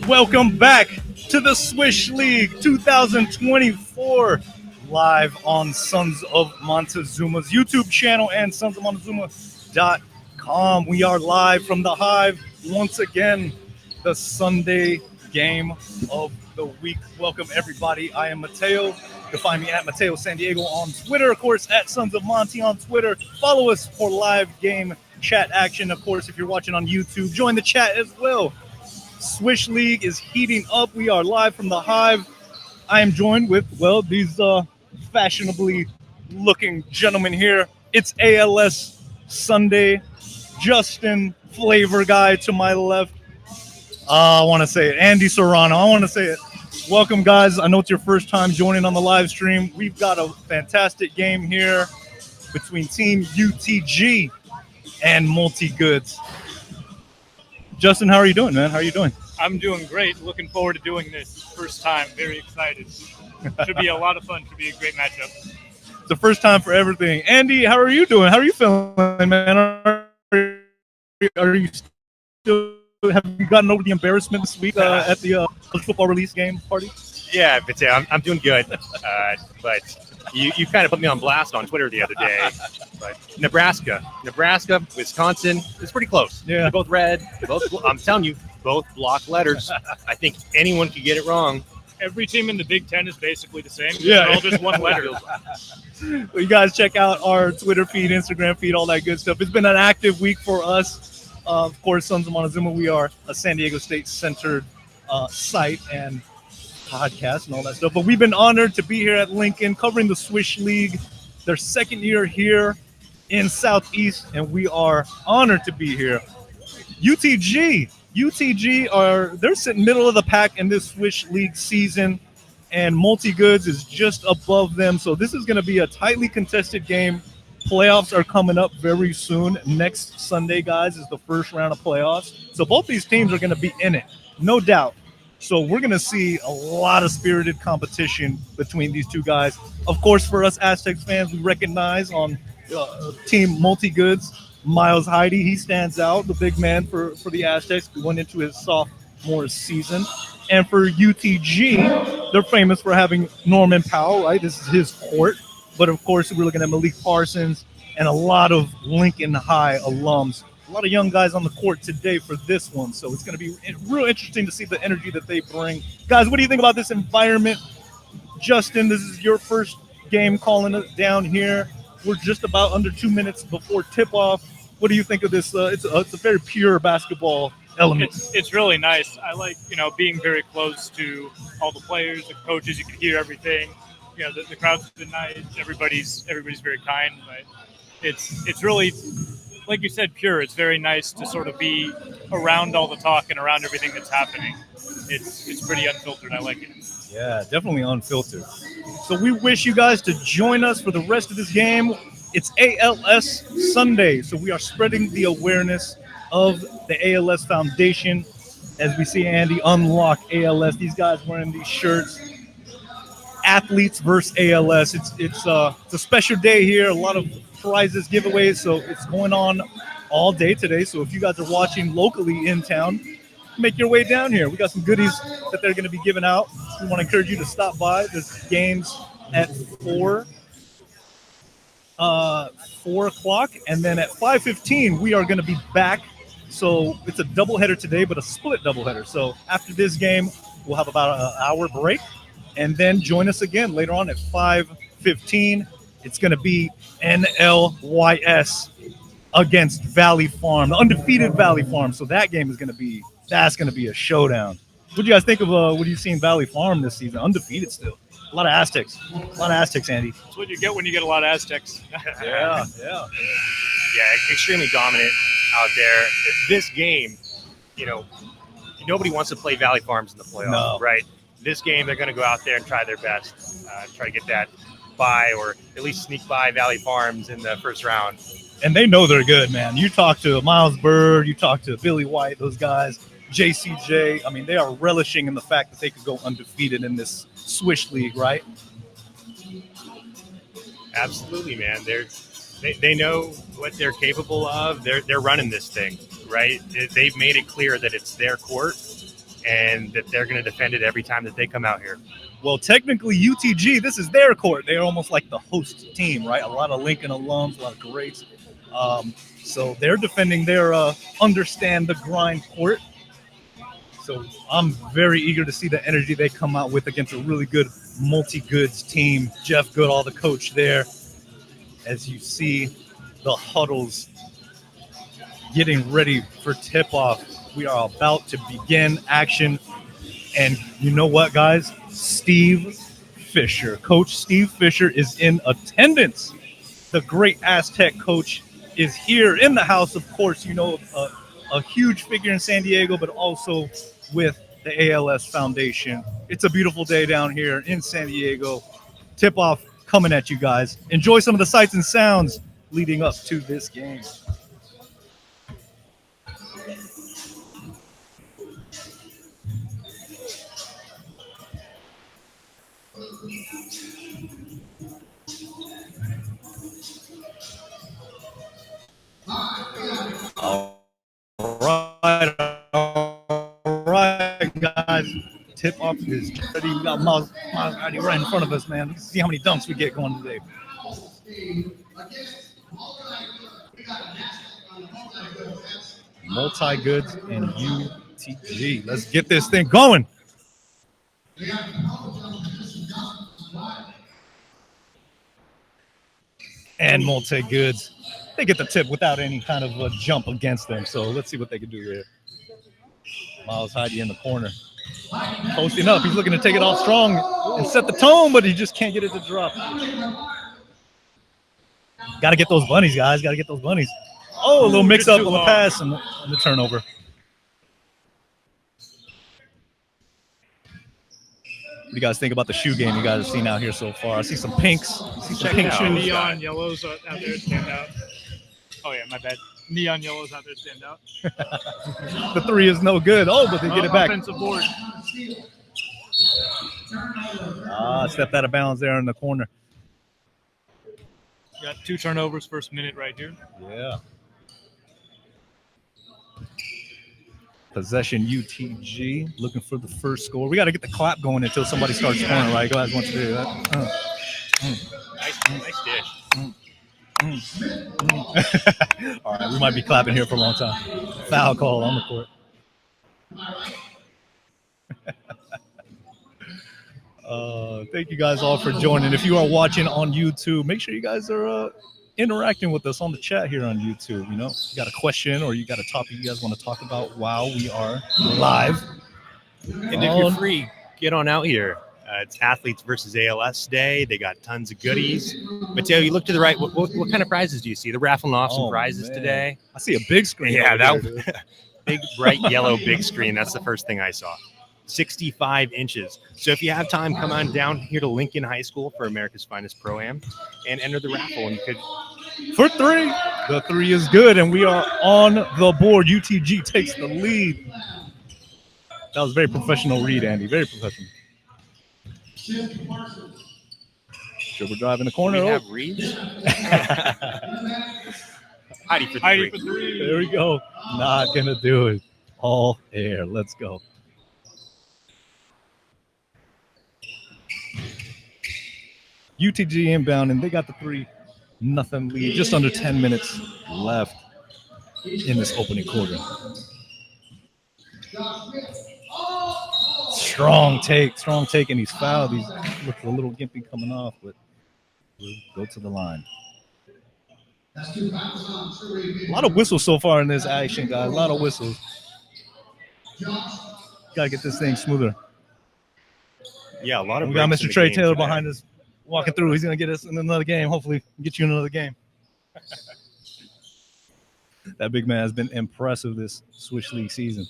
Welcome back to the Swish League 2024, live on Sons of Montezuma's YouTube channel and sonsofmontezuma.com. We are live from the Hive once again, the Sunday game of the week. Welcome, everybody. I am Mateo. You can find me at Mateo San Diego on Twitter, of course, at Sons of Monty on Twitter. Follow us for live game chat action. Of course, if you're watching on YouTube, join the chat as well. Swish League is heating up. We are live from the Hive. I am joined with, well, these fashionably looking gentlemen here. It's ALS Sunday. Justin, flavor guy to my left. I want to say it. Andy Serrano. I want to say it. Welcome, guys. I know it's your first time joining on the live stream. We've got a fantastic game here between Team U.T.G and Mulit-Goods. Justin, how are you doing, man? How are you doing? I'm doing great. Looking forward to doing this. First time. Very excited. Should be a lot of fun. Should be a great matchup. It's the first time for everything. Andy, how are you doing? How are you feeling, man? Are you still, have you gotten over the embarrassment this week at the college football release game party? Yeah, but I'm doing good. But you kind of put me on blast on Twitter the other day. But Nebraska, Wisconsin, it's pretty close. Yeah. They're both red. I'm telling you, both block letters. I think anyone could get it wrong. Every team in the Big Ten is basically the same. Yeah. They're all just one letter. Well, you guys check out our Twitter feed, Instagram feed, all that good stuff. It's been an active week for us. Of course, Sons of Montezuma, we are a San Diego State-centered site and podcast and all that stuff. But we've been honored to be here at Lincoln covering the Swish League, their second year here in Southeast, and we are honored to be here. U.T.G, they're sitting middle of the pack in this Swish League season, and Mulit-Goods is just above them. So this is going to be a tightly contested game. Playoffs are coming up very soon. Next Sunday, guys, is the first round of playoffs. So both these teams are going to be in it, no doubt. So we're going to see a lot of spirited competition between these two guys. Of course, for us Aztecs fans, we recognize on Team Mulit-Goods, Miles Heidi. He stands out, the big man for the Aztecs. We went into his sophomore season. And for U.T.G, they're famous for having Norman Powell, right? This is his court. But, of course, we're looking at Malik Parsons and a lot of Lincoln High alums. A lot of young guys on the court today for this one. So it's going to be real interesting to see the energy that they bring. Guys, what do you think about this environment? Justin, this is your first game calling it down here. We're just about under 2 minutes before tip-off. What do you think of this? It's a very pure basketball element. It's really nice. I like, being very close to all the players, the coaches. You can hear everything. The crowd's been nice. Everybody's very kind. But it's really, like you said, pure. It's very nice to sort of be around all the talk and around everything that's happening. It's pretty unfiltered. I like it. Yeah, definitely unfiltered. So we wish you guys to join us for the rest of this game. It's ALS Sunday, so we are spreading the awareness of the ALS Foundation as we see Andy unlock ALS. These guys wearing these shirts. Athletes versus ALS. It's a special day here. A lot of prizes, giveaways. So it's going on all day today. So if you guys are watching locally in town, make your way down here. We got some goodies that they're going to be giving out. We want to encourage you to stop by. There's games at 4 o'clock, and then at 5:15 we are going to be back. So it's a doubleheader today, but a split doubleheader. So after this game, we'll have about an hour break, and then join us again later on at 5:15. It's going to be NLYS against Valley Farm, the undefeated Valley Farm. So that game is going to be a showdown. What do you guys think of what do you see in Valley Farm this season? Undefeated still. A lot of Aztecs, Andy. That's what you get when you get a lot of Aztecs. Yeah. Yeah, extremely dominant out there. This game, nobody wants to play Valley Farms in the playoffs, right? This game, they're going to go out there and try their best, try to get that bye or at least sneak by Valley Farms in the first round. And they know they're good, man. You talk to Miles Bird, you talk to Billy White, those guys, JCJ. I mean, they are relishing in the fact that they could go undefeated in this Swish League, right? Absolutely, man. They know what they're capable of. They're running this thing, right? They've made it clear that it's their court, and that they're going to defend it every time that they come out here. Well, technically, U.T.G, this is their court. They're almost like the host team, right? A lot of Lincoln alums, a lot of greats. So they're defending their understand the grind court. So I'm very eager to see the energy they come out with against a really good Mulit-Goods team. Jeff Goodall, the coach there. As you see the huddles getting ready for tip-off. We are about to begin action. And you know what, guys? Steve Fisher. Coach Steve Fisher is in attendance. The great Aztec coach is here in the house, of course, you know, a huge figure in San Diego, but also with the ALS Foundation. It's a beautiful day down here in San Diego. Tip-off coming at you guys. Enjoy some of the sights and sounds leading up to this game. All right, guys. Tip off is ready. We got Miles already right in front of us, man. Let's see how many dunks we get going today. Mulit-Goods and U.T.G. Let's get this thing going. And Mulit-Goods, they get the tip without any kind of a jump against them. So let's see what they can do here. Miles Heidi in the corner. Posting up. He's looking to take it off strong and set the tone, but he just can't get it to drop. Got to get those bunnies, guys. Got to get those bunnies. Oh, a little mix-up on the pass and the turnover. What do you guys think about the shoe game you guys have seen out here so far? I see some pinks. I see some pink shoes. Neon yellows out there stand out. Oh, yeah, my bad. Neon yellows out there stand out. The three is no good. Oh, but they get it back. Offensive board. Stepped out of bounds there in the corner. Got 2 turnovers first minute right here. Yeah. Possession U.T.G. looking for the first score. We got to get the clap going until somebody starts scoring, right? Go ahead, want to do that. Nice dish. All right, we might be clapping here for a long time. Foul call on the court. Thank you guys all for joining. If you are watching on YouTube, make sure you guys are interacting with us on the chat here on YouTube. You know, you got a question or you got a topic you guys want to talk about while we are live. And if you're free, get on out here. It's Athletes versus ALS Day. They got tons of goodies. Mateo, you look to the right. What kind of prizes do you see? They're raffling off some prizes today. I see a big screen. Yeah, that big, bright yellow big screen. That's the first thing I saw. 65 inches. So if you have time, come on down here to Lincoln High School for America's Finest Pro-Am and enter the raffle. And you could for 3. The 3 is good, and we are on the board. U.T.G. takes the lead. That was a very professional read, Andy. Very professional. Dribble drive in the corner. Do we have reads? Heidi for 3. There we go. Not going to do it. All air. Let's go. U.T.G. inbound, and they got the 3-0 lead. Just under 10 minutes left in this opening quarter. Strong take, and he's fouled. He's looked a little gimpy coming off, but we'll go to the line. A lot of whistles so far in this action, guys. A lot of whistles. Got to get this thing smoother. Yeah, a lot of. We got Mr. Trey Taylor behind us, walking through. He's going to get us in another game. Hopefully, get you in another game. That big man has been impressive this Swish League season.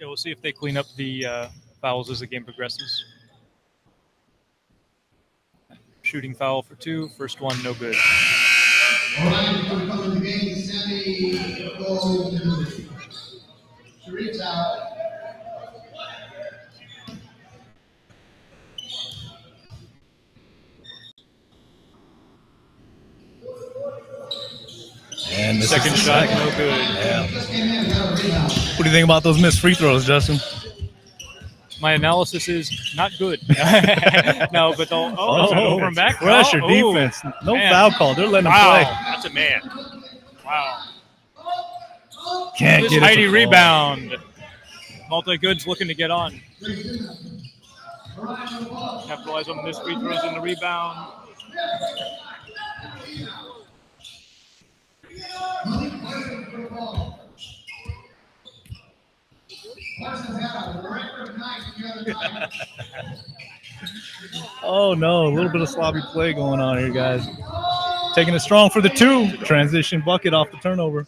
Yeah, we'll see if they clean up the fouls as the game progresses. Shooting foul for 2. First one, no good. All right, coming to the game, Sammy Sharita. And the Second shot, no good. Yeah. What do you think about those missed free throws, Justin? My analysis is not good. No, but they'll over and back. Pressure defense. No foul call. They're letting them play. That's a man. Wow. Can't This get it. Heidi rebound. Mulit-Goods looking to get on. Capitalize on this free throws in the rebound. Oh no, a little bit of sloppy play going on here, guys. Taking it strong for the 2. Transition bucket off the turnover.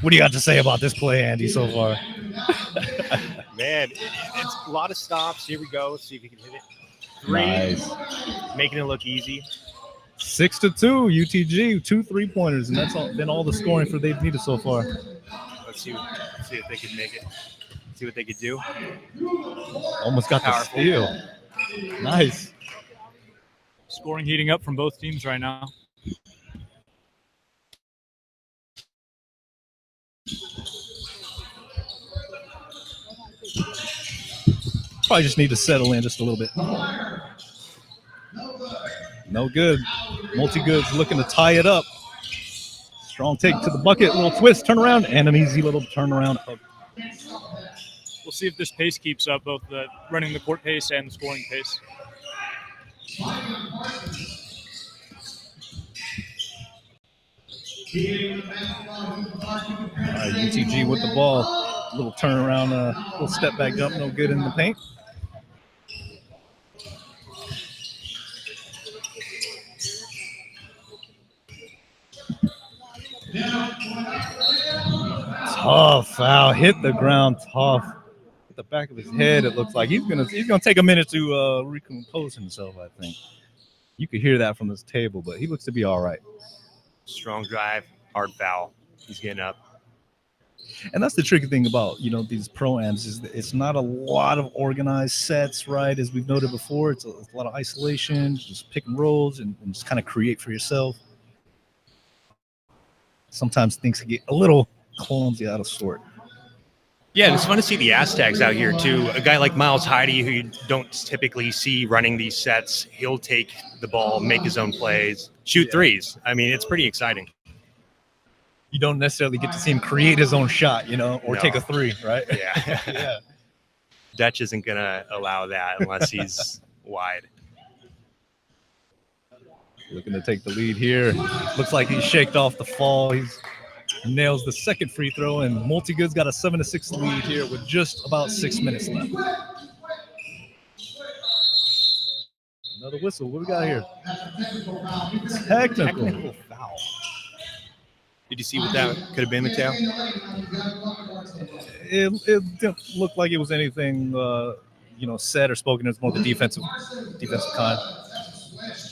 What do you got to say about this play, Andy, so far? Man, it's a lot of stops. Here we go. Let's see if he can hit it. 3. Nice. Making it look easy. 6-2, U.T.G. 2 3-pointers, and that's been all the scoring for they've needed so far. Let's see if they can make it. See what they could do. Almost got the steal. Nice. Scoring heating up from both teams right now. Probably just need to settle in just a little bit. No good. Mulit-Goods looking to tie it up. Strong take to the bucket, little twist, turn around, and an easy little turnaround. We'll see if this pace keeps up, both the running the court pace and the scoring pace. U.T.G. with the ball. Little turnaround, little step back jump, no good in the paint. Tough foul, hit the ground tough. At the back of his head, it looks like he's gonna take a minute to recompose himself. I think you could hear that from this table, but he looks to be all right. Strong drive, hard foul. He's getting up. And that's the tricky thing about these pro-ams is that it's not a lot of organized sets, right? As we've noted before, it's a lot of isolation, just pick and rolls, and just kind of create for yourself. Sometimes things can get a little clumsy, out of sort. Yeah, it's fun to see the Aztecs out here too. A guy like Miles Heidi, who you don't typically see running these sets, he'll take the ball, make his own plays, shoot threes. I mean, it's pretty exciting. You don't necessarily get to see him create his own shot, or take a 3, right? Yeah. Yeah. Dutch isn't going to allow that unless he's wide. Looking to take the lead here. Looks like he's shaked off the fall. He nails the second free throw, and Mulit-Goods got a 7-6 lead here with just about 6 minutes left. Another whistle. What do we got here? Technical foul. Did you see what that could have been, Mateo? It didn't look like it was anything, said or spoken. It was more the defensive kind.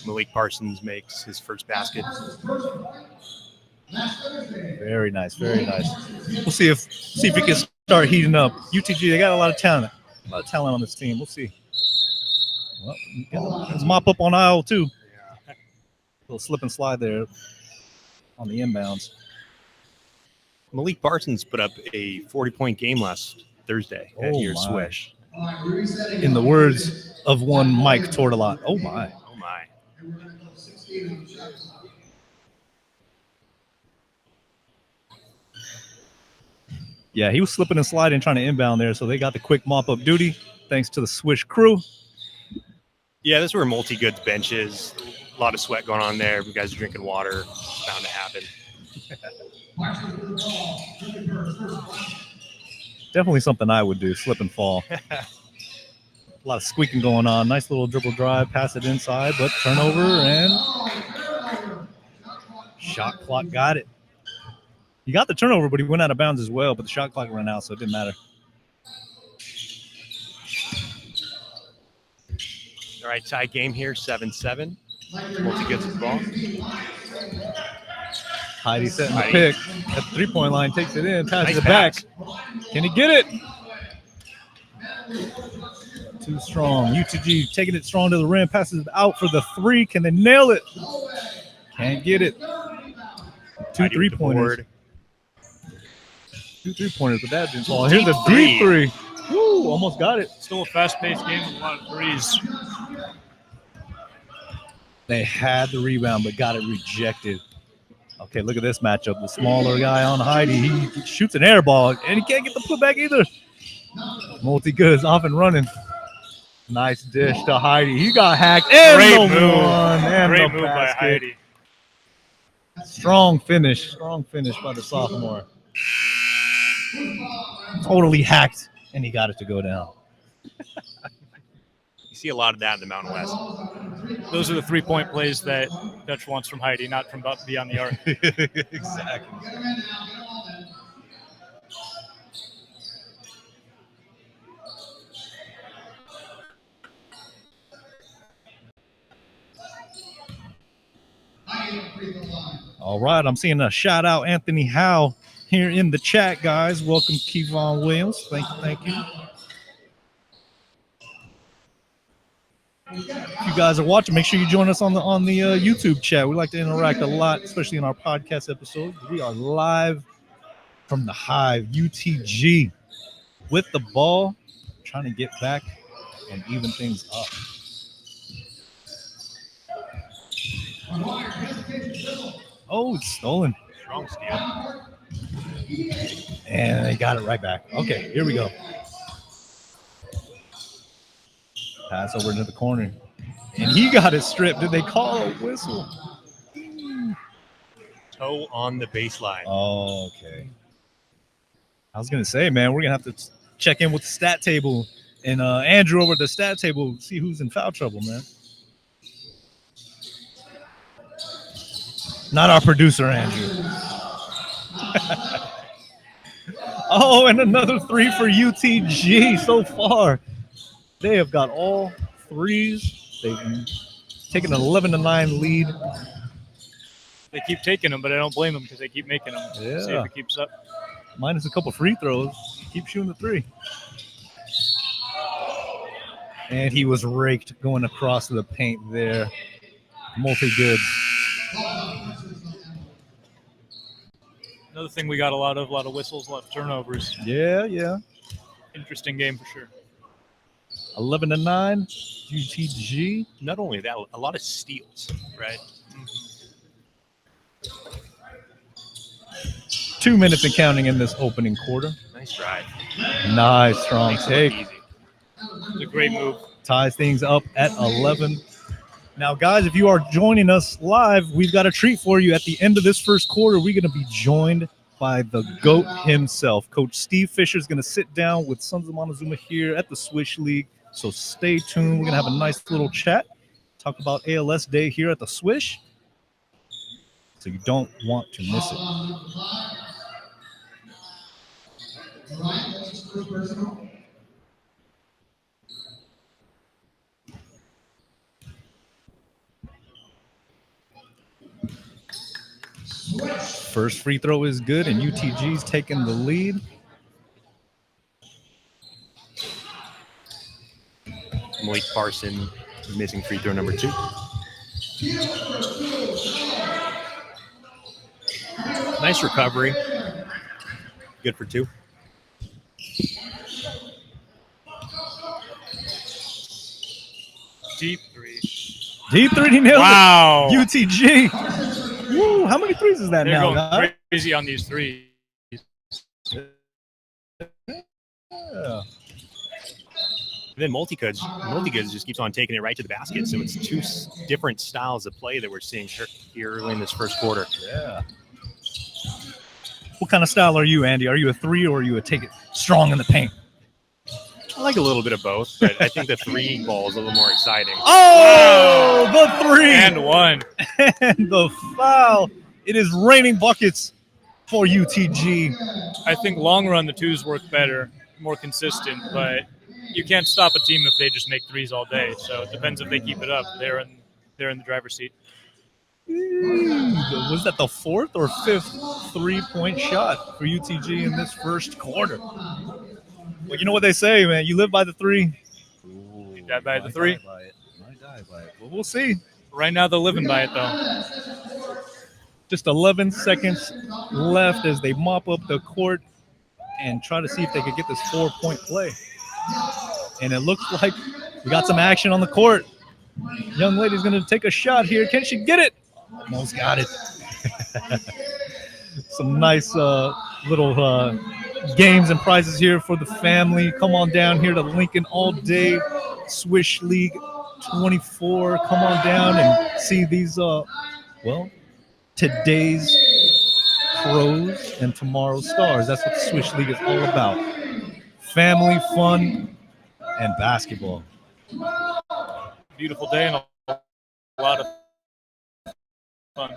Malik Parsons makes his first basket. Very nice, very nice. We'll see if we can start heating up. U.T.G. they got a lot of talent on this team. We'll see. Well, let's mop up on aisle 2. A little slip and slide there on the inbounds. Malik Parsons put up a 40-point game last Thursday at your Swish. In the words of one Mike Tortolot, oh my. Oh my. Yeah, he was slipping and sliding trying to inbound there, so they got the quick mop-up duty thanks to the Swish crew. Yeah, this is where Mulit-Goods benches. A lot of sweat going on there. You guys are drinking water. It's bound to happen. Definitely something I would do, slip and fall. A lot of squeaking going on. Nice little dribble drive, pass it inside, but turnover and shot clock got it. He got the turnover, but he went out of bounds as well, but the shot clock ran out, so it didn't matter. All right, tie game here, 7-7. Mulit-Goods the ball. Heidi setting the pick at the three-point line, takes it in, passes it back. Can he get it? Too strong. U.T.G. taking it strong to the rim, passes it out for the 3. Can they nail it? Can't get it. 2 3-pointers. 2 3-pointers, but that didn't fall. Here's a deep three. Woo, almost got it. Still a fast-paced game with a lot of threes. They had the rebound, but got it rejected. Okay, look at this matchup. The smaller guy on Heidi, he shoots an air ball, and he can't get the putback either. Mulit-Goods off and running. Nice dish to Heidi. He got hacked. And Great the move. one. And Great the move by basket. Heidi. Strong finish by the sophomore. Totally hacked, and he got it to go down. You see a lot of that in the Mountain West. Those are the 3-point plays that Dutch wants from Heidi, not from beyond the arc. Exactly. All right, I'm seeing a shout out Anthony Howe here in the chat, guys. Welcome, Kevon Williams. Thank you. If you guys are watching, make sure you join us on the YouTube chat. We like to interact a lot, especially in our podcast episodes. We are live from the Hive, U.T.G, with the ball, trying to get back and even things up. Oh, it's stolen. Strong steal. And they got it right back. Okay, here we go. Pass over into the corner. And he got it stripped. Did they call a whistle? Toe on the baseline. Oh, okay. I was going to say, man, we're going to have to check in with the stat table. And Andrew over at the stat table, see who's in foul trouble, man. Not our producer, Andrew. Oh, and another three for U.T.G. so far. They have got all threes. They've taken an 11-9 lead. They keep taking them, but I don't blame them because they keep making them. Yeah. See if it keeps up. Minus a couple free throws. Keep shooting the three. And he was raked going across the paint there. Mulit-Goods. Another thing we got a lot of whistles, a lot of turnovers. Yeah. Interesting game for sure. 11-9, U.T.G. Not only that, a lot of steals, right? 2 minutes and counting in this opening quarter. Nice drive. Nice, strong Makes it look take. easy. It's a great move. Ties things up at 11. Now, guys, if you are joining us live, we've got a treat for you. At the end of this first quarter, we're going to be joined by the GOAT himself. Coach Steve Fisher is going to sit down with Sons of Montezuma here at the Swish League. So stay tuned. We're going to have a nice little chat, talk about ALS Day here at the Swish. So you don't want to miss it. First free throw is good, and U.T.G's taking the lead. Malik Parson missing free throw number 2. Nice recovery. Good for 2. Deep three. Deep three, he nailed Wow. it. U.T.G. Woo, how many threes is that They're now, going guys? crazy on these threes. Yeah. And then Mulit-Goods just keeps on taking it right to the basket. So it's 2 different styles of play that we're seeing here early in this first quarter. Yeah. What kind of style are you, Andy? Are you a 3 or are you a take it strong in the paint? I like a little bit of both, but I think the 3 ball is a little more exciting. Oh, the 3. And 1. And the foul. It is raining buckets for U.T.G. I think long run the 2s work better, more consistent, but you can't stop a team if they just make 3s all day. So it depends if they keep it up. They're in the driver's seat. Was that the 4th or 5th 3-point shot for U.T.G. in this first quarter? Well, you know what they say, man. You live by the 3. You die by the 3. Might die by it. Well, we'll see. Right now they're living by it, though. Just 11 seconds left as they mop up the court. and try to see if they could get this 4-point play. And it looks like we got some action on the court. Young lady's going to take a shot here. Can she get it? Almost got it. Some nice little games and prizes here for the family. Come on down here to Lincoln all day. Swish League 24. Come on down and see these, today's pros and tomorrow's stars. That's what the Swish League is all about. Family, fun, and basketball. Beautiful day and a lot of fun.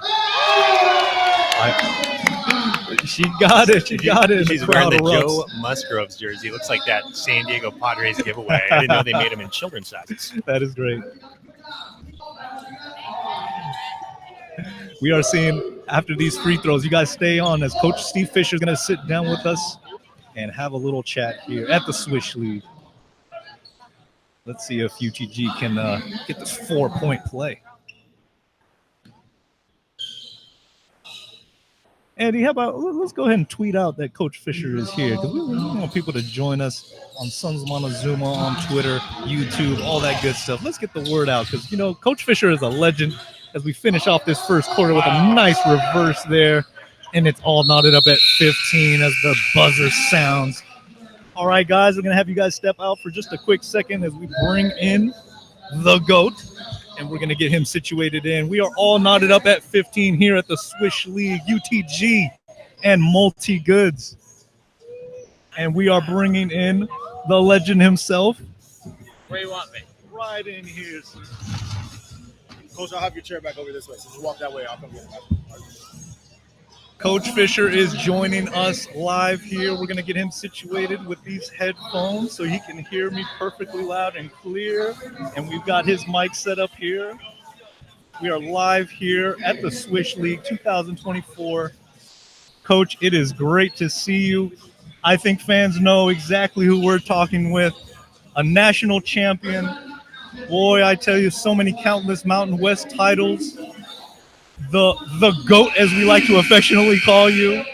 She got it. She got it. She's wearing the Joe Musgroves jersey. Looks like that San Diego Padres giveaway. I didn't know they made them in children's sizes. That is great. We are seeing after these free throws, you guys stay on as Coach Steve Fisher is going to sit down with us and have a little chat here at the Swish League. Let's see if U.T.G can get this 4-point play. Andy, how about let's go ahead and tweet out that Coach Fisher is here, because we want people to join us on Sons of Montezuma, on Twitter, YouTube, all that good stuff. Let's get the word out, because, you know, Coach Fisher is a legend. As we finish off this first quarter with a nice reverse there, and it's all knotted up at 15 as the buzzer sounds. All right, guys, we're going to have you guys step out for just a quick second as we bring in the GOAT, and we're going to get him situated in. We are all knotted up at 15 here at the Swish League, U.T.G, and Mulit-Goods. And we are bringing in the legend himself. Where you want me? Right in here, sir. Coach, I'll have your chair back over this way. So just walk that way. I'll come get it. Coach Fisher is joining us live here. We're going to get him situated with these headphones so he can hear me perfectly loud and clear. And we've got his mic set up here. We are live here at the Swish League 2024. Coach, it is great to see you. I think fans know exactly who we're talking with. A national champion. Boy, I tell you, so many countless Mountain West titles. The GOAT, as we like to affectionately call you,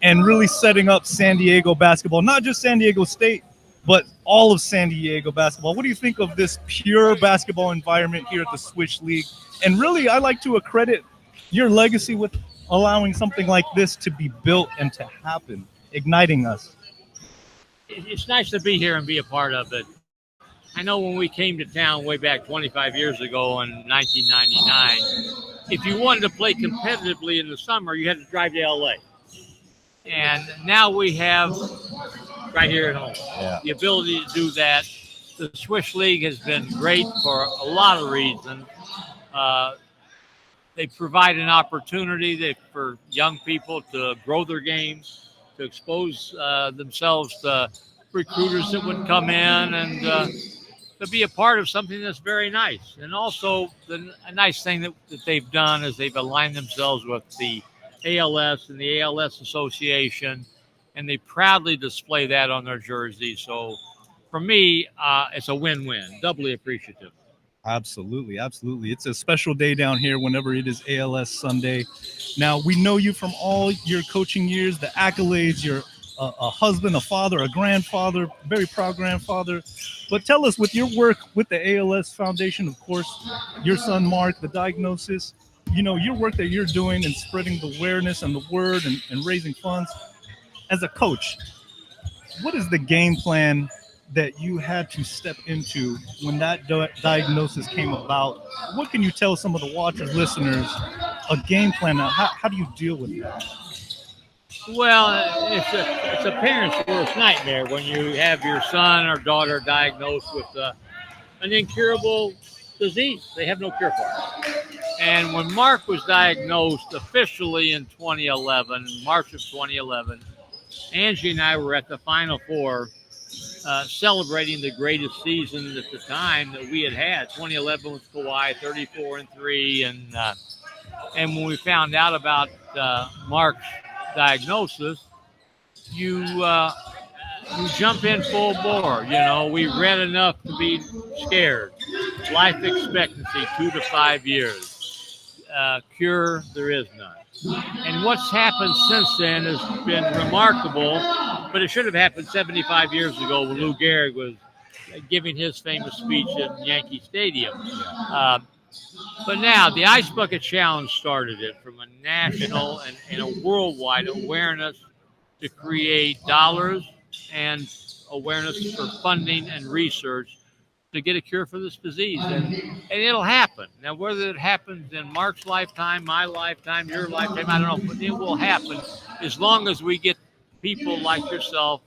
and really setting up San Diego basketball, not just San Diego State, but all of San Diego basketball. What do you think of this pure basketball environment here at the Swish League? And really, I like to accredit your legacy with allowing something like this to be built and to happen, igniting us. It's nice to be here and be a part of it. I know when we came to town way back 25 years ago in 1999, if you wanted to play competitively in the summer, you had to drive to LA. And now we have, right here at home, the ability to do that. The Swish League has been great for a lot of reasons. They provide an opportunity for young people to grow their games, to expose themselves to recruiters that would come in, and to be a part of something that's very nice. And also, a nice thing that they've done is they've aligned themselves with the ALS and the ALS Association, and they proudly display that on their jerseys. So for me, it's a win-win, doubly appreciative. Absolutely, absolutely. It's a special day down here whenever it is ALS Sunday. Now, we know you from all your coaching years, the accolades, you're a husband, a father, a grandfather, very proud grandfather. But tell us, with your work with the ALS Foundation, of course, your son, Mark, the diagnosis, you know, your work that you're doing and spreading the awareness and the word and raising funds. As a coach, what is the game plan that you had to step into when that diagnosis came about? What can you tell some of the watchers, listeners, a game plan? How do you deal with that? Well, it's a parent's worst nightmare when you have your son or daughter diagnosed with an incurable disease. They have no cure for it. And when Mark was diagnosed officially in 2011, March of 2011, Angie and I were at the Final Four celebrating the greatest season at the time that we had. 2011 with Kawhi, 34-3, and when we found out about Mark's diagnosis, you jump in full bore. You know, we read enough to be scared. Life expectancy 2 to 5 years. Cure, there is none. And what's happened since then has been remarkable. But it should have happened 75 years ago when Lou Gehrig was giving his famous speech in Yankee Stadium. But now the Ice Bucket Challenge started it from a national and a worldwide awareness to create dollars and awareness for funding and research to get a cure for this disease. And it'll happen. Now, whether it happens in Mark's lifetime, my lifetime, your lifetime, I don't know, but it will happen as long as we get people like yourself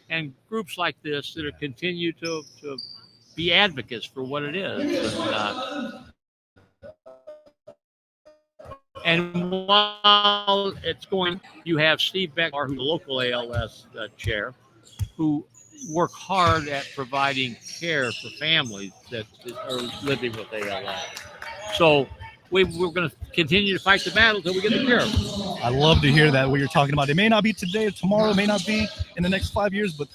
and groups like this that are continue to be advocates for what it is. And while it's going, you have Steve Beckmar, who's the local ALS chair, who work hard at providing care for families that are living with ALS. So we're going to continue to fight the battle until we get the cure. I love to hear that, what you're talking about. It may not be today or tomorrow, it may not be in the next 5 years, but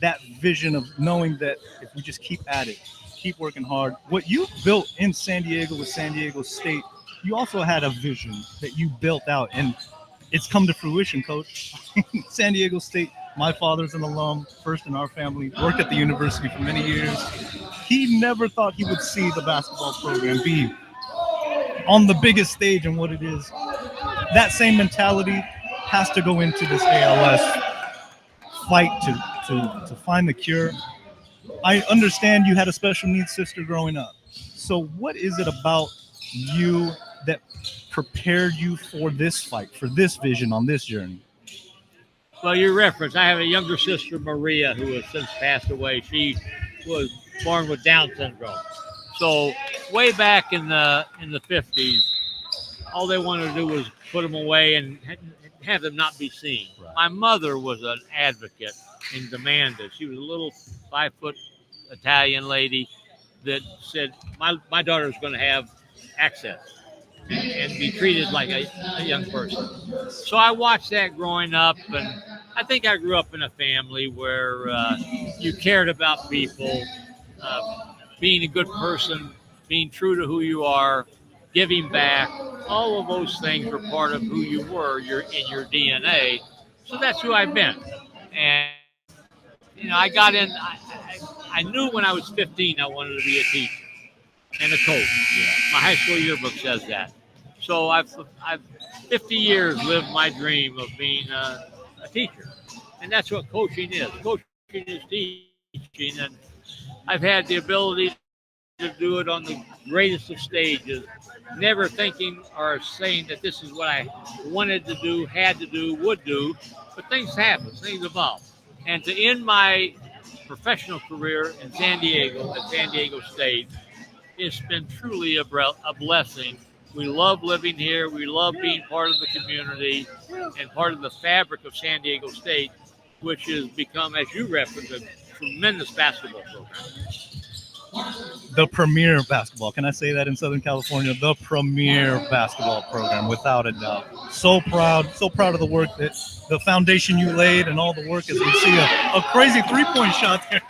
that vision of knowing that if we just keep at it, keep working hard. What you built in San Diego with San Diego State, you also had a vision that you built out, and it's come to fruition, Coach. San Diego State, my father's an alum, first in our family, worked at the university for many years. He never thought he would see the basketball program be on the biggest stage and what it is. That same mentality has to go into this ALS fight to find the cure. I understand you had a special needs sister growing up. So what is it about you that prepared you for this fight, for this vision on this journey? Well, your reference, I have a younger sister, Maria, who has since passed away. She was born with Down syndrome. So way back in the 50s, all they wanted to do was put them away and have them not be seen. Right. My mother was an advocate and demanded. She was a little 5-foot Italian lady that said, my daughter is going to have access and be treated like a young person. So I watched that growing up, and I think I grew up in a family where you cared about people, being a good person, being true to who you are, giving back. All of those things were part of who you were, in your DNA. So that's who I've been. And, I got in, I knew when I was 15 I wanted to be a teacher and a coach. Yeah. My high school yearbook says that. So I've 50 years lived my dream of being a teacher. And that's what coaching is. Coaching is teaching. And I've had the ability to do it on the greatest of stages, never thinking or saying that this is what I wanted to do, had to do, would do. But things happen. Things evolve. And to end my professional career in San Diego, at San Diego State, it's been truly a blessing. We love living here. We love being part of the community and part of the fabric of San Diego State, which has become, as you referenced, a tremendous basketball program. The premier basketball. Can I say that in Southern California? The premier basketball program, without a doubt. So proud of the work that the foundation you laid and all the work as we see a crazy three-point shot there.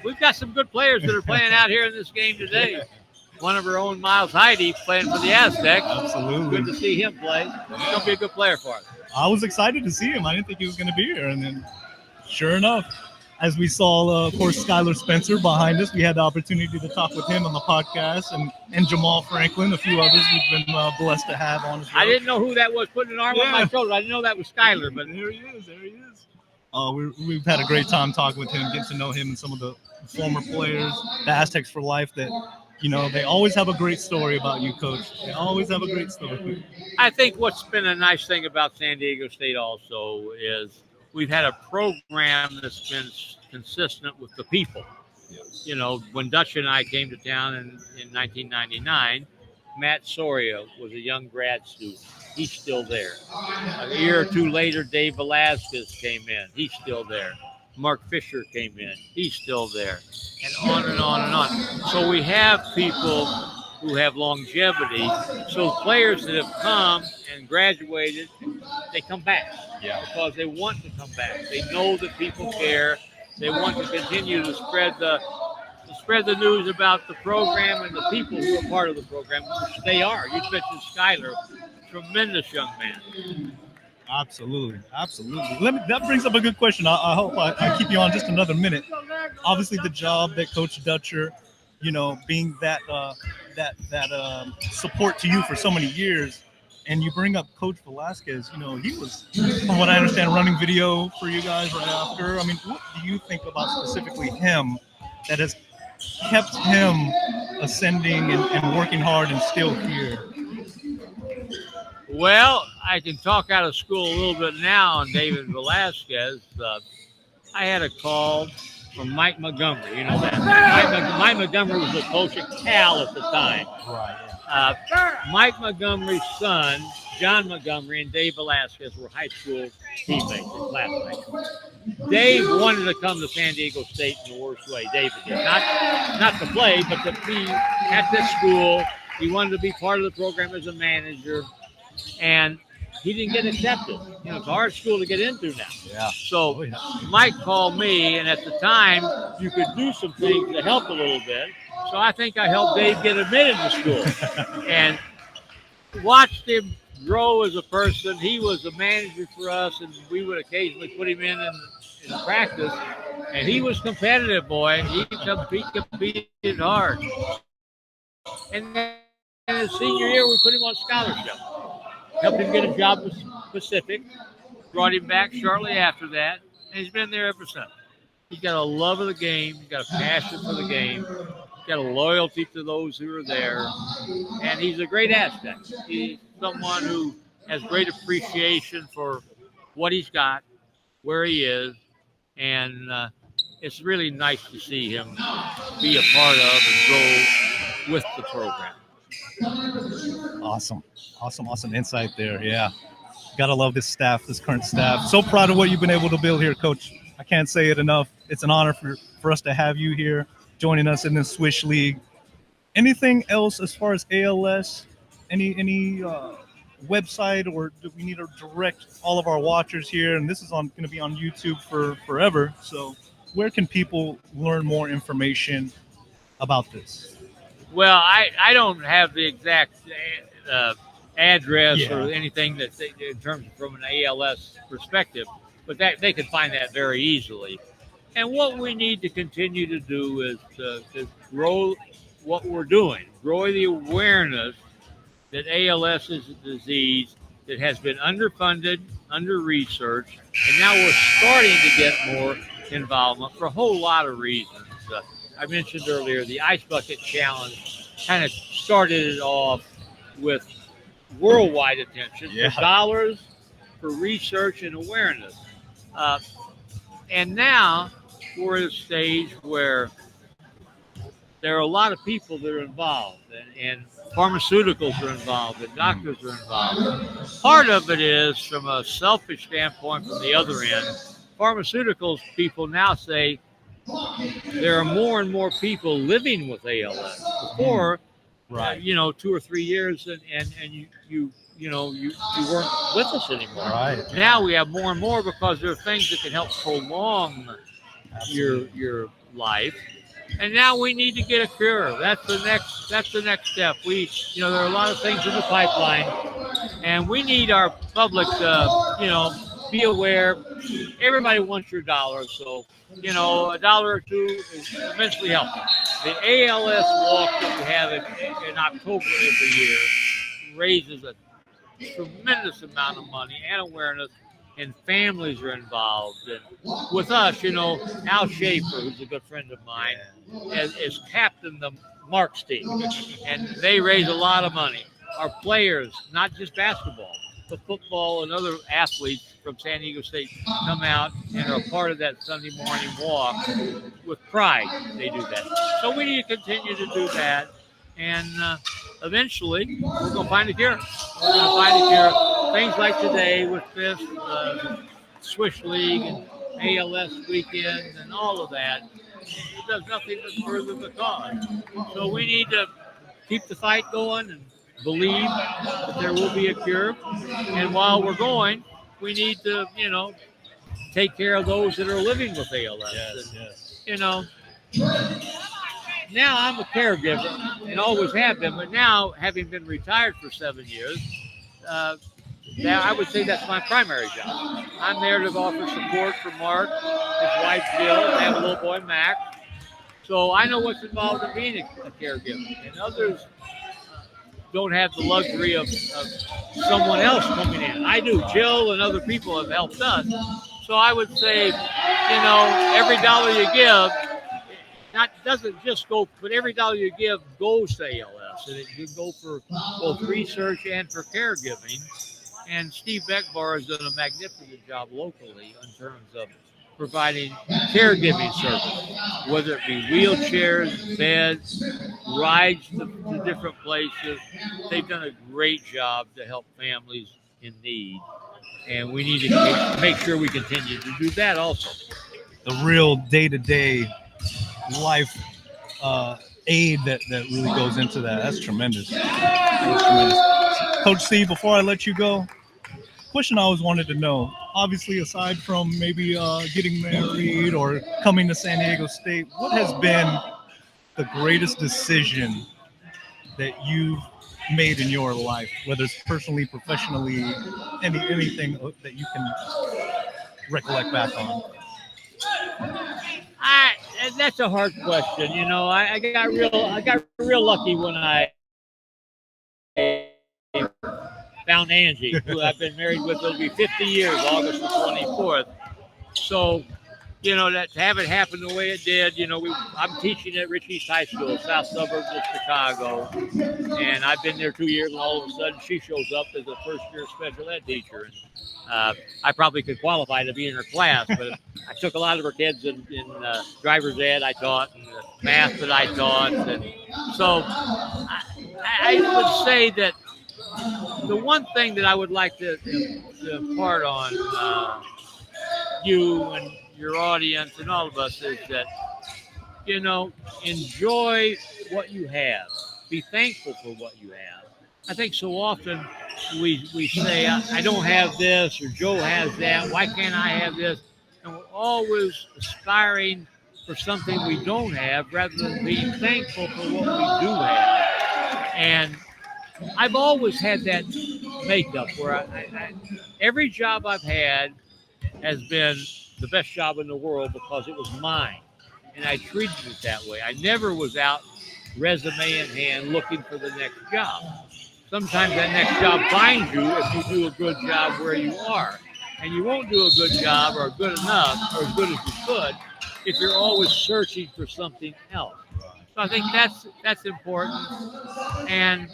We've got some good players that are playing out here in this game today. One of our own, Miles Heide, playing for the Aztecs. Absolutely. Good to see him play. He's going to be a good player for us. I was excited to see him. I didn't think he was going to be here. And then, sure enough, as we saw, of course, Skylar Spencer behind us, we had the opportunity to talk with him on the podcast, and Jamal Franklin, a few others we've been blessed to have on as well. I didn't know who that was putting an arm on my shoulder. I didn't know that was Skylar, but there he is. We've had a great time talking with him, getting to know him and some of the former players, the Aztecs for life that, they always have a great story about you, Coach. They always have a great story. I think what's been a nice thing about San Diego State also is we've had a program that's been consistent with the people. Yes. When Dutch and I came to town in 1999, Matt Soria was a young grad student. He's still there. A year or two later, Dave Velasquez came in. He's still there. Mark Fisher came in. He's still there. And on and on and on. So we have people who have longevity. So players that have come and graduated, they come back. Yeah. Because they want to come back. They know that people care. They want to continue to spread the news about the program and the people who are part of the program, which they are. You mentioned Skylar, tremendous young man. Absolutely. That brings up a good question. I hope I keep you on just another minute. Obviously, the job that Coach Dutcher, being that support to you for so many years, and you bring up Coach Velasquez. He was, from what I understand, running video for you guys right after. I mean, what do you think about specifically him that has kept him ascending and working hard and still here? Well, I can talk out of school a little bit now on David Velasquez. I had a call from Mike Montgomery. You know that. Mike Montgomery was the coach at Cal at the time. Right. Mike Montgomery's son, John Montgomery, and Dave Velasquez were high school teammates and classmates. Dave wanted to come to San Diego State in the worst way. David did. Not to play, but to be at this school. He wanted to be part of the program as a manager. And he didn't get accepted. It's a hard school to get into now. Yeah. So Mike called me, and at the time, you could do some things to help a little bit. So I think I helped Dave get admitted to school and watched him grow as a person. He was a manager for us, and we would occasionally put him in practice. And he was competitive, boy. He competed hard. And then in his senior year, we put him on scholarship. Helped him get a job with Pacific, brought him back shortly after that, and he's been there ever since. He's got a love of the game. He's got a passion for the game. He's got a loyalty to those who are there, and he's a great asset. He's someone who has great appreciation for what he's got, where he is, and it's really nice to see him be a part of and grow with the program. Awesome insight there. Yeah, gotta love this current staff. So proud of what you've been able to build here, Coach. I can't say it enough. It's an honor for us to have you here joining us in this Swish League. Anything else as far as ALS? Any website, or do we need to direct all of our watchers here? And this is going to be on YouTube for forever. So where can people learn more information about this? Well, I don't have the exact address or anything that in terms of from an ALS perspective, but that they can find that very easily. And what we need to continue to do is to grow what we're doing, grow the awareness that ALS is a disease that has been underfunded, under-researched, and now we're starting to get more involvement for a whole lot of reasons. I mentioned earlier the Ice Bucket Challenge kind of started it off with worldwide attention for dollars, for research and awareness. And now we're at a stage where there are a lot of people that are involved, and pharmaceuticals are involved, and doctors are involved. Part of it is from a selfish standpoint from the other end. Pharmaceuticals people now say, there are more and more people living with ALS. Before, 2 or 3 years, and you weren't with us anymore. Right. Now we have more and more because there are things that can help prolong your life. And now we need to get a cure. That's the next step. There are a lot of things in the pipeline, and we need our public to, be aware. Everybody wants your dollar, so a dollar or two is immensely helpful. The ALS walk that we have in October every year raises a tremendous amount of money and awareness, and families are involved. And with us, Al Schaefer, who's a good friend of mine, is captain the Marks team, and they raise a lot of money. Our players, not just basketball, but football and other athletes from San Diego State come out and are part of that Sunday morning walk with pride. They do that. So we need to continue to do that. And eventually, we're going to find a cure. We're going to find a cure. Things like today with this Swish League and ALS weekend and all of that, it does nothing but further the cause. So we need to keep the fight going and believe that there will be a cure. And while we're going, we need to, take care of those that are living with ALS. Now I'm a caregiver and always have been, but now having been retired for 7 years, that I would say that's my primary job. I'm there to offer support for Mark, his wife Jill, they have a little boy Mac. So I know what's involved in being a caregiver, and others don't have the luxury of someone else coming in. I do. Jill and other people have helped us. So I would say, every dollar you give, doesn't just go, but every dollar you give goes to ALS, and it can go for both research and for caregiving. And Steve Beckbar has done a magnificent job locally in terms of providing caregiving service, whether it be wheelchairs, beds, rides to different places. They've done a great job to help families in need, and we need to make sure we continue to do that also. The real day-to-day life aid that really goes into that. That's tremendous. That's tremendous. Coach C, before I let you go, question I always wanted to know, obviously aside from maybe getting married or coming to San Diego State, what has been the greatest decision that you've made in your life, whether it's personally, professionally, anything that you can recollect back on? That's a hard question. I got real lucky when I found Angie, who I've been married with. It'll be 50 years, August the 24th. So, that to have it happen the way it did, I'm teaching at Rich East High School, south suburbs of Chicago, and I've been there 2 years, and all of a sudden she shows up as a first-year special ed teacher. And I probably could qualify to be in her class, but I took a lot of her kids in driver's ed I taught, and math that I taught. And so I would say that the one thing that I would like to impart on you and your audience and all of us is that, enjoy what you have. Be thankful for what you have. I think so often we say, I don't have this, or Joe has that. Why can't I have this? And we're always aspiring for something we don't have rather than being thankful for what we do have. And I've always had that makeup where I every job I've had has been the best job in the world because it was mine, and I treated it that way. I never was out resume in hand looking for the next job. Sometimes that next job finds you if you do a good job where you are, and you won't do a good job or good enough or as good as you could if you're always searching for something else. So I think that's important. And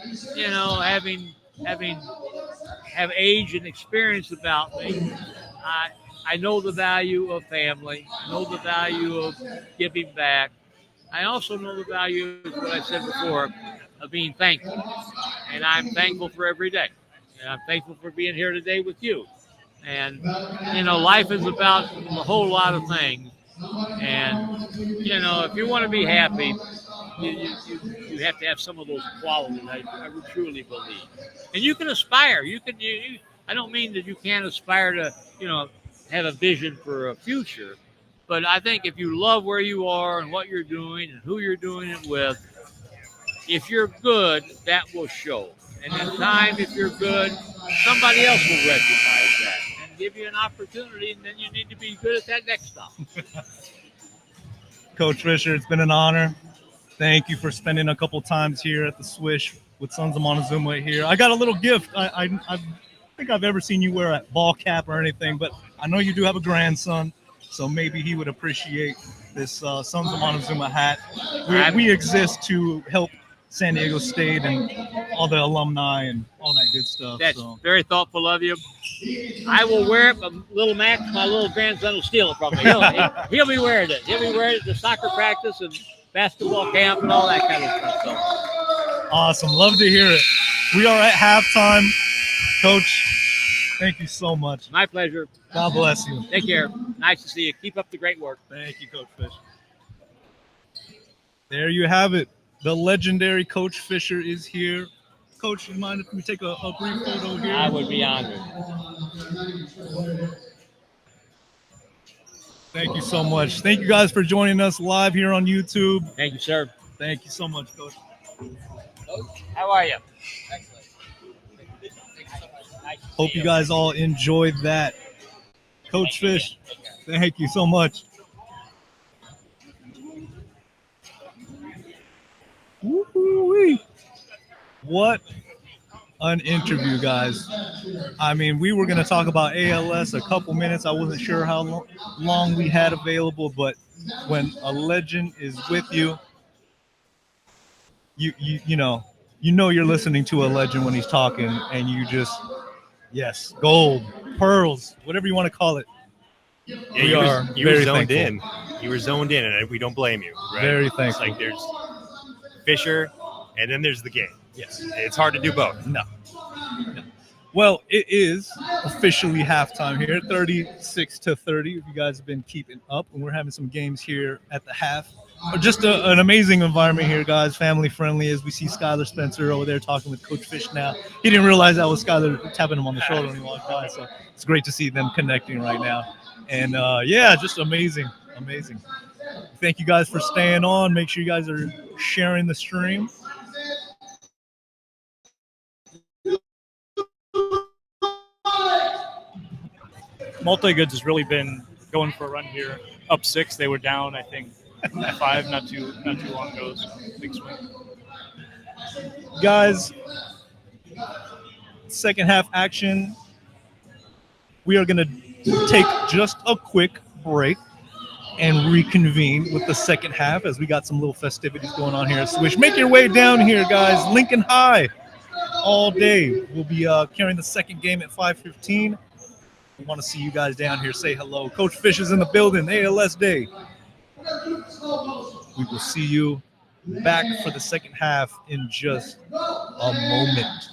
have age and experience about me, I know the value of family. I know the value of giving back. I also know the value, as what I said before, of being thankful. And I'm thankful for every day. And I'm thankful for being here today with you. And, life is about a whole lot of things. And, if you want to be happy, you have to have some of those qualities. I would truly believe. And you can aspire. I don't mean that you can't aspire to, have a vision for a future. But I think if you love where you are and what you're doing and who you're doing it with, if you're good, that will show. And in time, if you're good, somebody else will recognize that and give you an opportunity, and then you need to be good at that next stop. Coach Fisher, it's been an honor. Thank you for spending a couple times here at the Swish with Sons of Montezuma here. I got a little gift. I think I've ever seen you wear a ball cap or anything, but I know you do have a grandson, so maybe he would appreciate this Sons of Montezuma hat. We exist to help San Diego State and all the alumni and all that good stuff. That's very thoughtful of you. I will wear it, but little Max, my little grandson, will steal it from me. He'll be wearing it. He'll be wearing it to soccer practice and basketball camp and all that kind of stuff. So. Awesome. Love to hear it. We are at halftime. Coach, thank you so much. My pleasure. God bless you. Take care. Nice to see you. Keep up the great work. Thank you, Coach Fisher. There you have it. The legendary Coach Fisher is here. Coach, you mind if we take a brief photo here? I would be honored. Thank you so much. Thank you guys for joining us live here on YouTube. Thank you, sir. Thank you so much, Coach. How are you? Excellent. Hope you guys all enjoyed that. Coach Fish, thank you so much. Woo-hoo-wee. What an interview, guys. I mean, we were going to talk about ALS a couple minutes. I wasn't sure how long we had available, but when a legend is with you, you know you're listening to a legend when he's talking, and you just, yes, gold, pearls, whatever you want to call it. Yeah, We are you were very zoned thankful. in. You were zoned in, and we don't blame you. Right? Very It's thankful. like there's Fisher, and then there's the game. Yes. It's hard to do both. No. Well, it is officially halftime here, 36-30. If you guys have been keeping up, and we're having some games here at the half. Just an amazing environment here, guys. Family friendly. As we see Skylar Spencer over there talking with Coach Fish now. He didn't realize that was Skylar tapping him on the shoulder when he walked by. So it's great to see them connecting right now. And yeah, just amazing, amazing. Thank you guys for staying on. Make sure you guys are sharing the stream. Mulit-Goods has really been going for a run here. Up 6, they were down, I think, 5 not too long ago. So big swing. Guys, second half action. We are going to take just a quick break and reconvene with the second half as we got some little festivities going on here at Swish. Make your way down here, guys. Lincoln High all day. We'll be carrying the second game at 5:15. We want to see you guys down here. Say hello. Coach Fish is in the building. ALS Day. We will see you back for the second half in just a moment.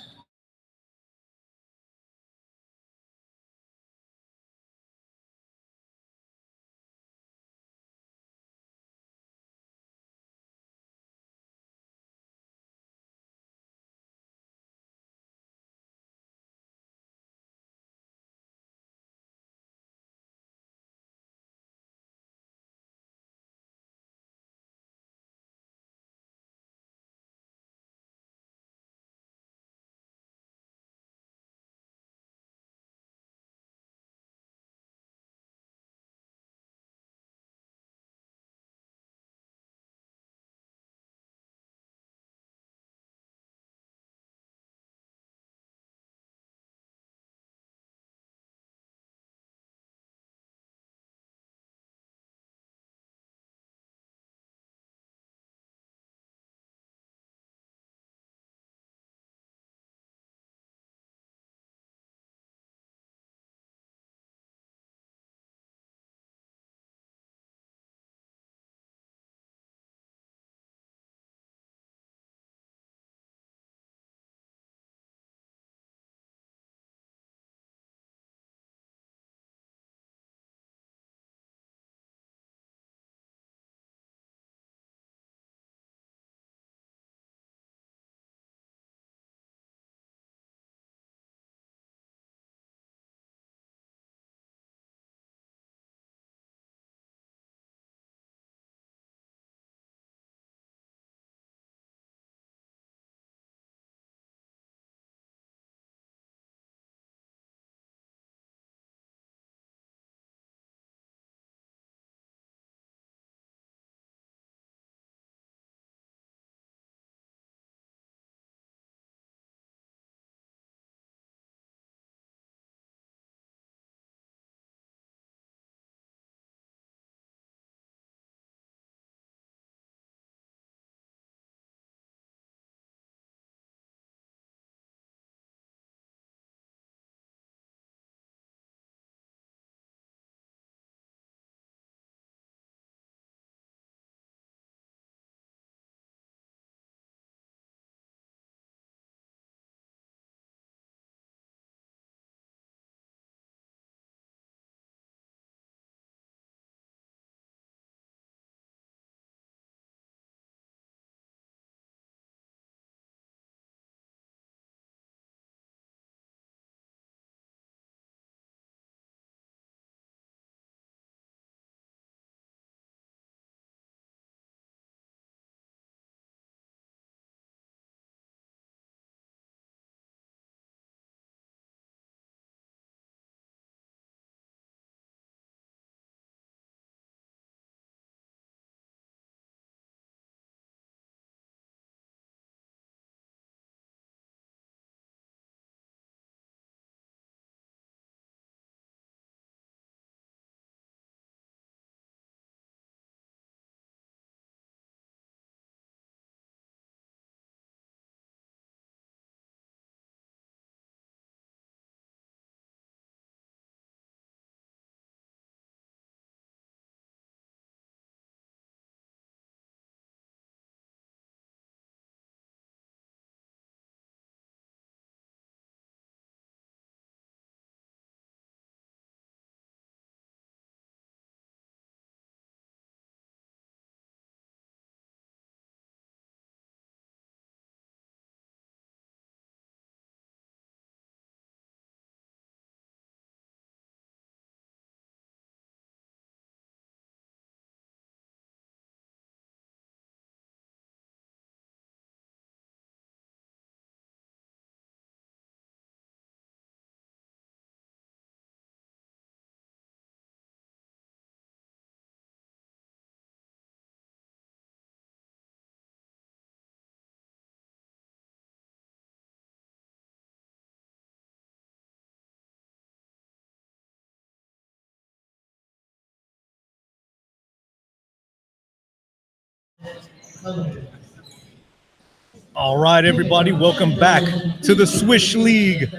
All right, everybody, welcome back to the Swish League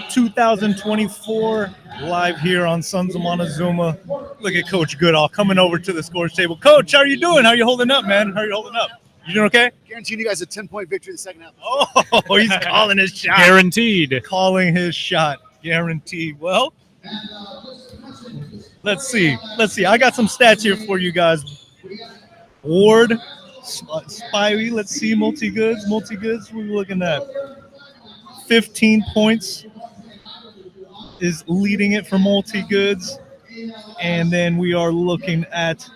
2024, live here on Sons of Montezuma. Look at Coach Goodall coming over to the scores table. Coach, how are you doing? How are you holding up, man? How are you holding up? You doing okay? Guaranteeing you guys a 10-point victory in the second half. Oh, he's calling his shot. Guaranteed. Calling his shot. Guaranteed. Well, let's see. I got some stats here for you guys. Ward, Spivey, let's see. Mulit-Goods, what are we looking at? 15 points is leading it for Mulit-Goods. And then we are looking at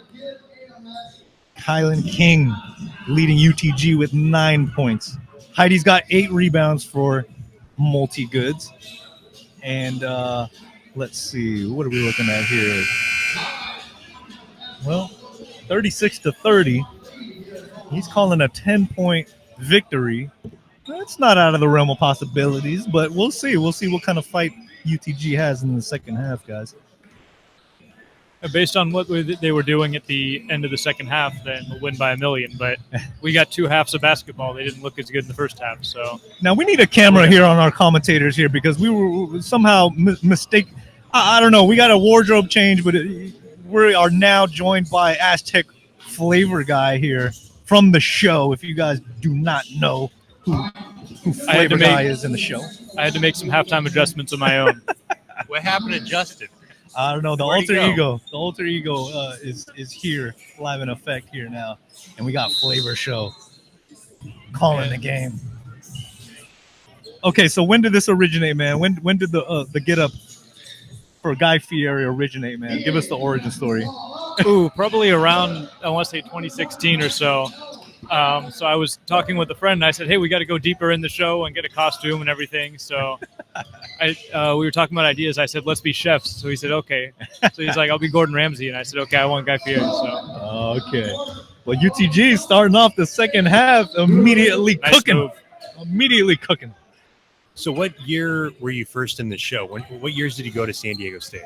Kylan King leading U.T.G with 9 points. Heidi's got 8 rebounds for Mulit-Goods. And let's see, what are we looking at here? Well, 36-30. He's calling a 10-point victory. That's not out of the realm of possibilities, but we'll see. We'll see what kind of fight U.T.G has in the second half, guys. Based on what they were doing at the end of the second half, then we'll win by a million. But we got 2 halves of basketball. They didn't look as good in the first half. So now we need a camera here on our commentators here because we were somehow mistake. I don't know. We got a wardrobe change, but we are now joined by Aztec Flavor Guy here from the show. If you guys do not know who Flavor Guy is in the show, I had to make some halftime adjustments of my own. What happened to Justin? I don't know. The Where'd alter he ego. The alter ego is here, live in effect here now, and we got Flavor Show calling the game. Okay, so when did this originate, man? When did the get up for Guy Fieri originate, man? Give us the origin story. Ooh, probably around, I want to say 2016 or so. So I was talking with a friend, and I said, hey, we got to go deeper in the show and get a costume and everything. So we were talking about ideas. I said, let's be chefs. So he said, okay. So he's like, I'll be Gordon Ramsay. And I said, okay, I want Guy Fieri. So okay. Well, U.T.G starting off the second half immediately nice cooking. move. Immediately cooking. So what year were you first in the show? What years did you go to San Diego State?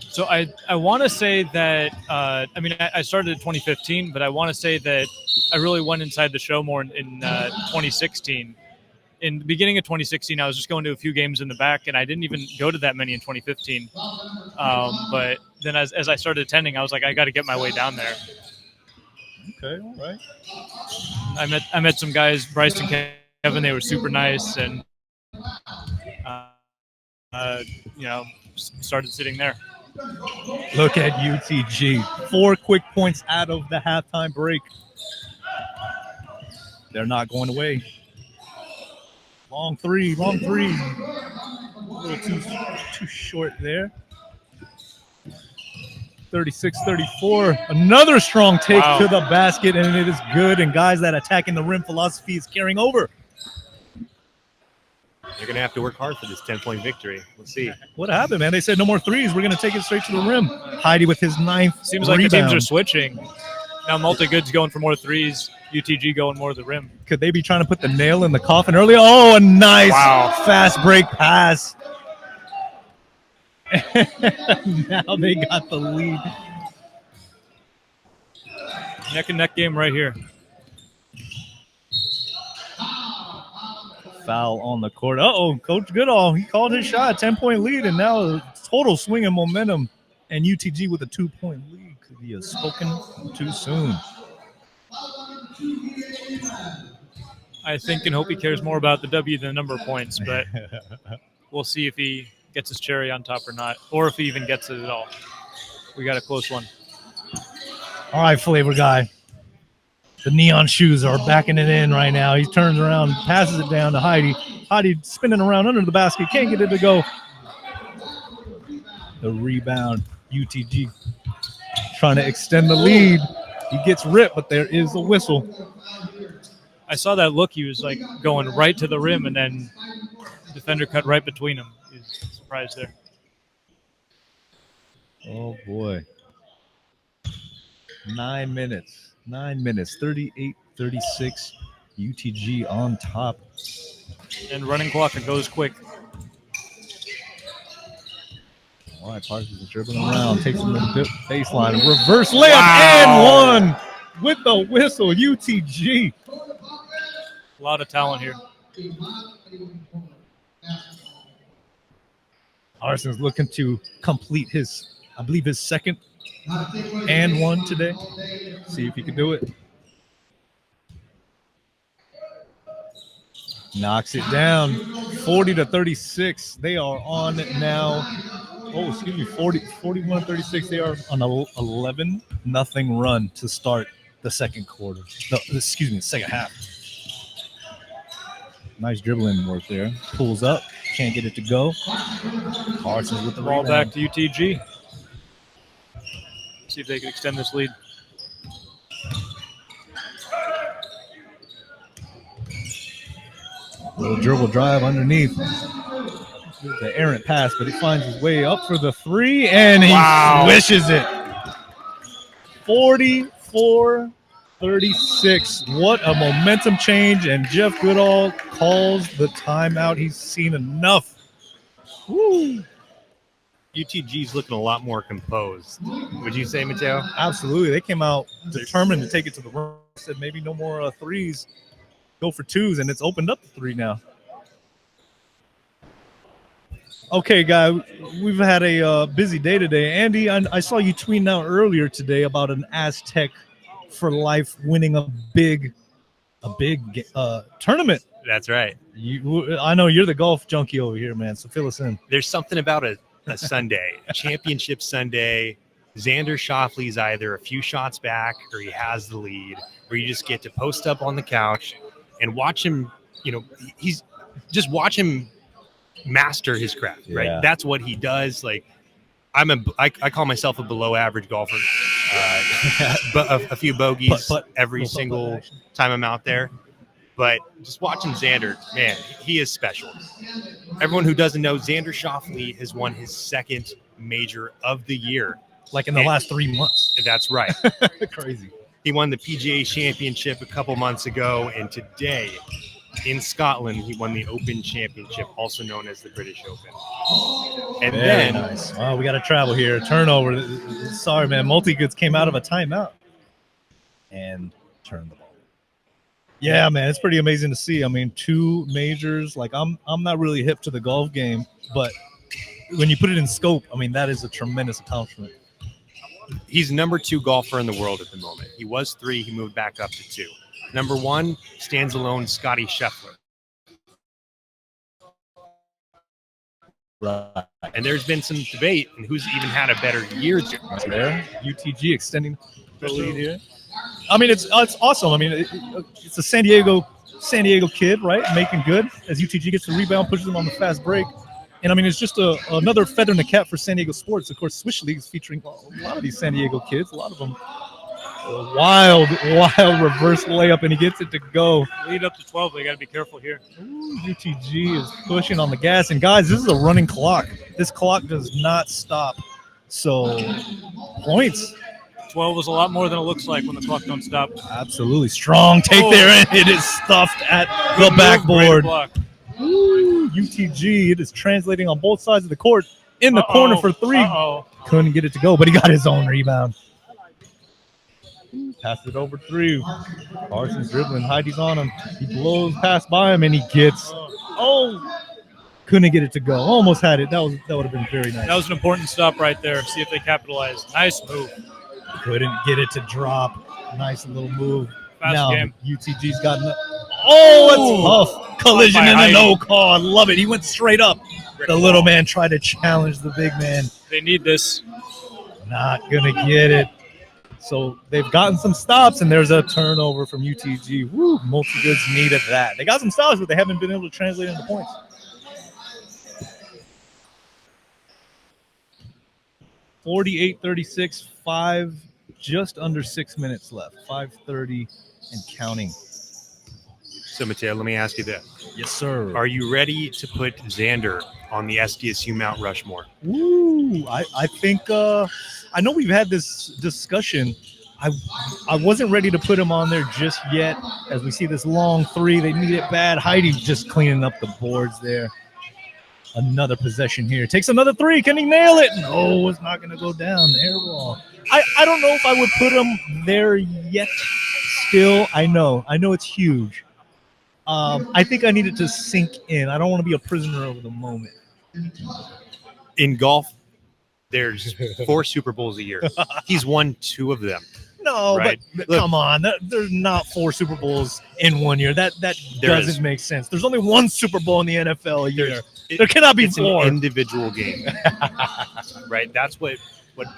So I want to say that, I started in 2015, but I want to say that I really went inside the show more in 2016. In the beginning of 2016, I was just going to a few games in the back, and I didn't even go to that many in 2015. But then as I started attending, I was like, I got to get my way down there. Okay, all right. I met some guys, Bryce and Kevin. They were super nice, and started sitting there. Look at U.T.G. 4 quick points out of the halftime break. They're not going away. Long three. A little too short there. 36-34. Another strong take to the basket, and it is good. And guys, that attacking the rim philosophy is carrying over. You're going to have to work hard for this 10-point victory. Let's see. What happened, man? They said no more threes. We're going to take it straight to the rim. Heidi with his 9th Seems like rebound. the teams are switching. Now Mulit-Goods going for more threes. U.T.G going more to the rim. Could they be trying to put the nail in the coffin early? Oh, a nice fast break pass. Now they got the lead. Neck and neck game right here. Foul on the court. Uh-oh, Coach Goodall, he called his shot, 10-point lead, and now a total swing in momentum. And U.T.G with a 2-point lead. Could he have spoken too soon? I think and hope he cares more about the W than the number of points, but we'll see if he gets his cherry on top or not, or if he even gets it at all. We got a close one. All right, Flavor Guy. The neon shoes are backing it in right now. He turns around, passes it down to Heidi. Heidi spinning around under the basket, can't get it to go. The rebound, U.T.G trying to extend the lead. He gets ripped, but there is a whistle. I saw that look. He was like going right to the rim, and then the defender cut right between them. He's surprised there. Oh, boy. 9 minutes. 38-36. U.T.G on top. And running clock, it goes quick. All right, Parsons is dribbling around, takes him to the baseline. Reverse layup and one. with the whistle. U.T.G. A lot of talent here. Arson's looking to complete his, I believe, his second and one today. See if he can do it. Knocks it down. 40-36. They are on now. Oh, excuse me. 41-36. They are on a 11-0 run to start the second quarter. No, excuse me, the second half. Nice dribbling work there. Pulls up. Can't get it to go. Carson's with the Ball rebound. back to U.T.G. See if they can extend this lead. Little dribble drive underneath. The errant pass, but he finds his way up for the three, and he swishes it. 44-36. What a momentum change, and Jeff Goodall calls the timeout. He's seen enough. Woo. UTG's looking a lot more composed. Would you say, Mateo? Absolutely. They came out determined to take it to the rim. Said maybe no more threes. Go for twos, and it's opened up to three now. Okay, guy, we've had a busy day today. Andy, I saw you tweeting out earlier today about an Aztec for life winning a big tournament. That's right. I know you're the golf junkie over here, man, so fill us in. There's something about a Sunday, a championship Sunday. Xander Schauffele's either a few shots back or he has the lead, where you just get to post up on the couch and watch him, watch him master his craft, right? Yeah. That's what he does. Like, I call myself a below average golfer, but a few bogeys every single time I'm out there. But just watching Xander, man, he is special. Everyone who doesn't know, Xander Schauffele has won his second major of the year. Like in the last 3 months. That's right. Crazy. He won the PGA Championship a couple months ago, and today in Scotland, he won the Open Championship, also known as the British Open. And Very nice. Oh, we got to travel here. Turnover. Sorry, man. Mulit-Goods came out of a timeout and turned the ball. Yeah, man, it's pretty amazing to see. I mean, 2 majors. Like, I'm not really hip to the golf game, but when you put it in scope, I mean, that is a tremendous accomplishment. He's number 2 golfer in the world at the moment. He was 3. He moved back up to 2. Number 1 stands alone, Scotty Scheffler. Right. And there's been some debate on who's even had a better year. There, U.T.G. extending the lead here. I mean, it's awesome. I mean, it's a San Diego kid, right? Making good as U.T.G. gets the rebound, pushes him on the fast break. And, I mean, it's just another feather in the cap for San Diego sports. Of course, Swish League is featuring a lot of these San Diego kids, a lot of them. A wild reverse layup, and he gets it to go. Lead up to 12. They got to be careful here. Ooh, U.T.G. is pushing on the gas. And, guys, this is a running clock. This clock does not stop. So, points. 12 is a lot more than it looks like when the clock don't stop. Absolutely. Strong take there, and it is stuffed at the backboard. Ooh, U.T.G. It is translating on both sides of the court. In the corner for 3. Couldn't get it to go, but he got his own rebound. Passed it over 3. Carson's dribbling. Heidi's on him. He blows past by him, and he gets. Couldn't get it to go. Almost had it. That would have been very nice. That was an important stop right there. See if they capitalize. Nice move. Couldn't get it to drop. Nice little move. Fast now game. U.T.G's gotten it. Oh, that's tough. Collision and a no call. I love it. He went straight up. The little man tried to challenge the big man. They need this. Not going to get it. So they've gotten some stops, and there's a turnover from U.T.G. Woo, Mulit-Goods needed that. They got some stops, but they haven't been able to translate into points. (48-36), just under 6 minutes left. 5:30 and counting. So, Mateo, let me ask you this. Yes, sir. Are you ready to put Xander on the SDSU Mount Rushmore? Ooh, I think I know we've had this discussion. I wasn't ready to put him on there just yet. As we see this long 3, they need it bad. Heidi's just cleaning up the boards there. Another possession here. Takes another three. Can he nail it? No, it's not going to go down. Air ball. I don't know if I would put him there yet. Still, I know it's huge. I think I need it to sink in. I don't want to be a prisoner of the moment. In golf, there's 4 Super Bowls a year. He's won 2 of them. No, right? but Look, come on. There's not 4 Super Bowls in 1 year. That doesn't is. make sense. There's only 1 Super Bowl in the NFL a year. It- There cannot be it's 4. an individual game, right? That's what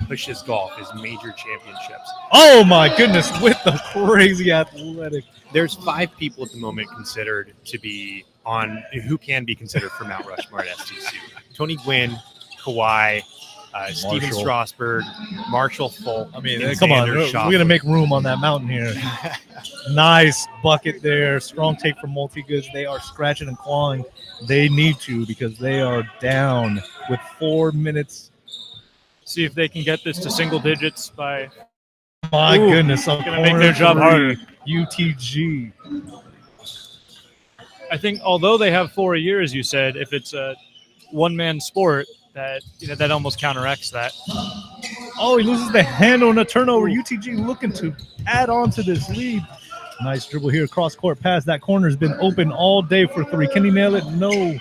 pushes golf is major championships. Oh my goodness, with the crazy athletic. There's 5 people at the moment considered to be on who can be considered for Mount Rushmore at STC. Tony Gwynn, Kawhi, Steven Marshall. Strasburg, Marshall Folk. I mean, and come on. Xander We're Schauffele. going to make room on that mountain here. Nice bucket there. Strong take from Mulit-Goods. They are scratching and clawing. They need to because they are down with 4 minutes. See if they can get this to single digits by. My Ooh, goodness. gonna make their job harder. U.T.G. I think although they have 4 a year, as you said, if it's a one-man sport, that almost counteracts that. Oh, he loses the handle and a turnover. U.T.G. looking to add on to this lead. Nice dribble here. Cross-court pass. That corner has been open all day for 3. Can he nail it? No.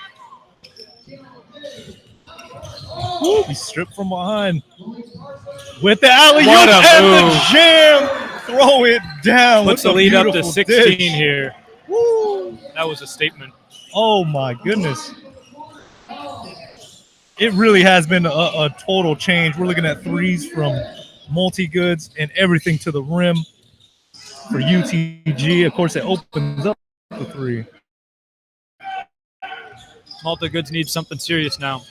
Woo, he stripped from behind. With the alley-oop What a and the move. jam. Throw it down. Puts the with a lead up to beautiful 16 dish. here. Woo. That was a statement. Oh, my goodness. It really has been a total change. We're looking at threes from Mulit-Goods and everything to the rim for U.T.G. Of course, it opens up the 3. Mulit-Goods needs something serious now.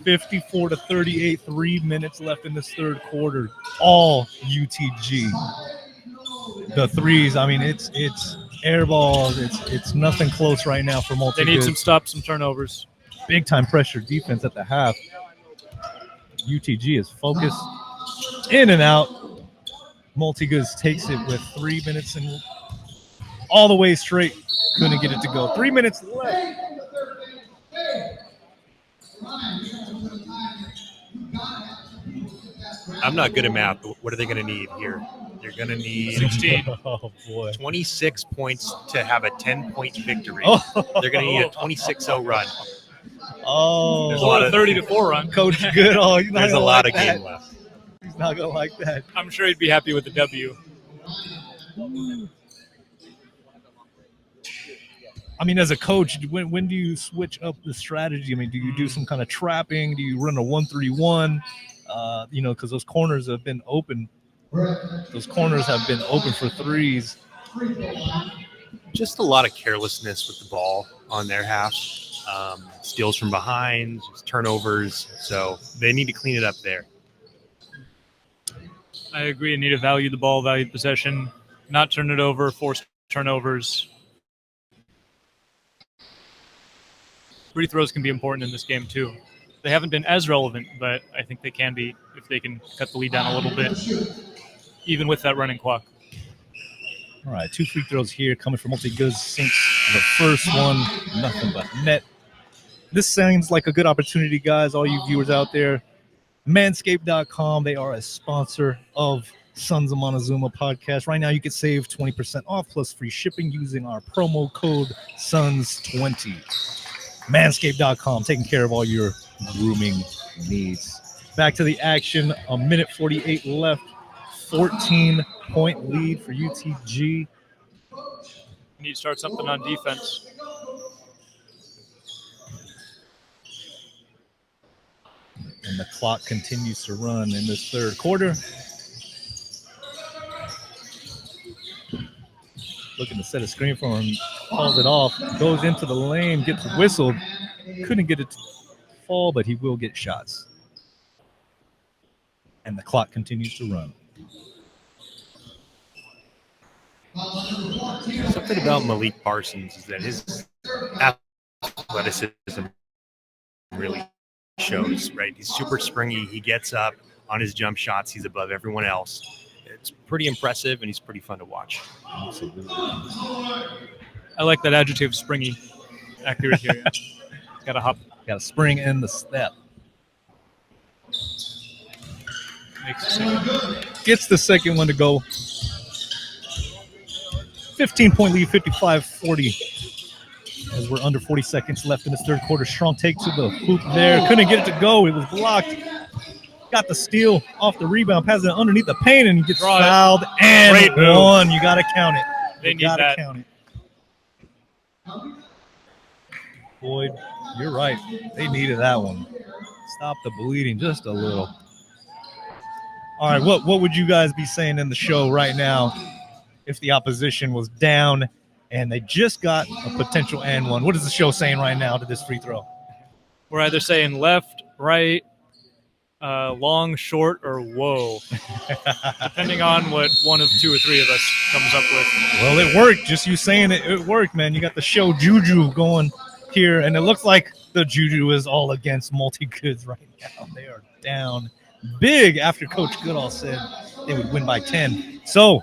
54-38, 3 minutes left in this third quarter. All U.T.G. The threes, I mean, it's air balls. It's nothing close right now for They Mulit-Goods. need some stops, some turnovers. Big time pressure defense at the half. U.T.G. is focused in and out. Mulit-Goods takes it with 3 minutes and all the way straight. Couldn't get it to go. 3 minutes left. I'm not good at math, but what are they going to need here? They're going to need 16. Oh boy. 26 points to have a 10-point victory. Oh, They're going to need a 26-0 run. oh. There's a lot of 30-4 run. Coach Goodall. He's not There's a gonna lot like of that. game left. He's not gonna like that. I'm sure he'd be happy with the W. I mean, as a coach, when do you switch up the strategy? I mean, do you do some kind of trapping? Do you run a 1-3-1? Because those corners have been open. Those corners have been open for threes. Just a lot of carelessness with the ball on their half. Steals from behind, turnovers. So they need to clean it up there. I agree. You need to value the ball, value the possession, not turn it over, force turnovers. Free throws can be important in this game, too. They haven't been as relevant, but I think they can be if they can cut the lead down a little bit, even with that running clock. All right, 2 free throws here coming from Mulit-Goods. Sinks the first one, nothing but net. This seems like a good opportunity, guys, all you viewers out there. Manscaped.com, they are a sponsor of Sons of Montezuma podcast. Right now, you can save 20% off plus free shipping using our promo code SONS20. Manscaped.com, taking care of all your grooming needs. Back to the action, a minute 48 left, 14-point lead for U.T.G. You need to start something on defense. And the clock continues to run in this third quarter. Looking to set a screen for him, calls it off, goes into the lane, gets whistled. Couldn't get it to fall, but he will get shots. And the clock continues to run. Something about Malik Parsons is that his athleticism really shows, right? He's super springy. He gets up on his jump shots. He's above everyone else. It's pretty impressive, and he's pretty fun to watch. Absolutely. I like that adjective, springy. Accurate here. Yeah. Got to hop. Got to spring in the step. Gets the second one to go. 15-point lead, 55-40. As we're under 40 seconds left in this third quarter. Strong take to the hoop there. Couldn't get it to go. It was blocked. Got the steal off the rebound. Passes it underneath the paint and gets fouled. And Great move. one. You got to count it. They need gotta that. Count it. Boyd, you're right. They needed that one. Stop the bleeding just a little. All right, what would you guys be saying in the show right now if the opposition was down and they just got a potential and one? What is the show saying right now to this free throw? We're either saying left, right, long, short, or whoa, depending on what one of two or three of us comes up with. Well, it worked. Just you saying it worked, man. You got the show juju going here, and it looks like the juju is all against Mulit-Goods right now. They are down big after Coach Goodall said they would win by 10. So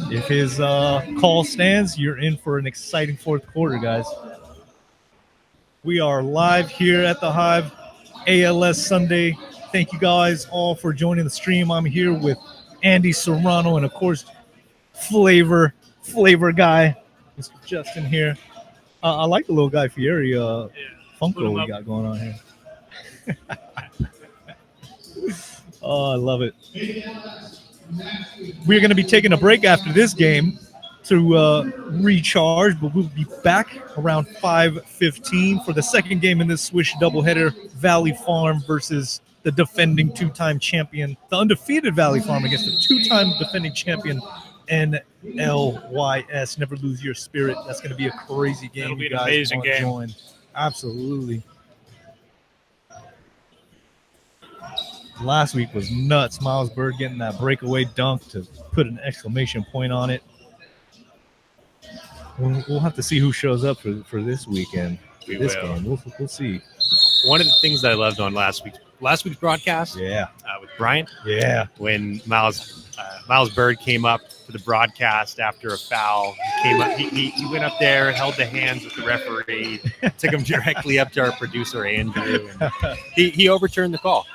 if his call stands, you're in for an exciting fourth quarter, guys. We are live here at the Hive, ALS Sunday. Thank you guys all for joining the stream. I'm here with Andy Serrano and, of course, flavor guy, Mr. Justin here. I like the little Guy Fieri Funko we got going on here. Oh, I love it. We're going to be taking a break after this game to recharge, but we'll be back around 5:15 for the second game in this Swish doubleheader, Valley Farm versus the defending two-time champion, the undefeated Valley Farm against the two-time defending champion, NLYS. Never lose your spirit. That's going to be a crazy game. It'll be an amazing game. Join. Absolutely. Last week was nuts. Miles Bird getting that breakaway dunk to put an exclamation point on it. We'll have to see who shows up for this weekend. We this will. game. We'll see. One of the things that I loved on last week's broadcast, Yeah. with Bryant, Yeah. when Miles Bird came up to the broadcast after a foul, he went up there, held the hands with the referee, took him directly up to our producer Andrew, and he overturned the call.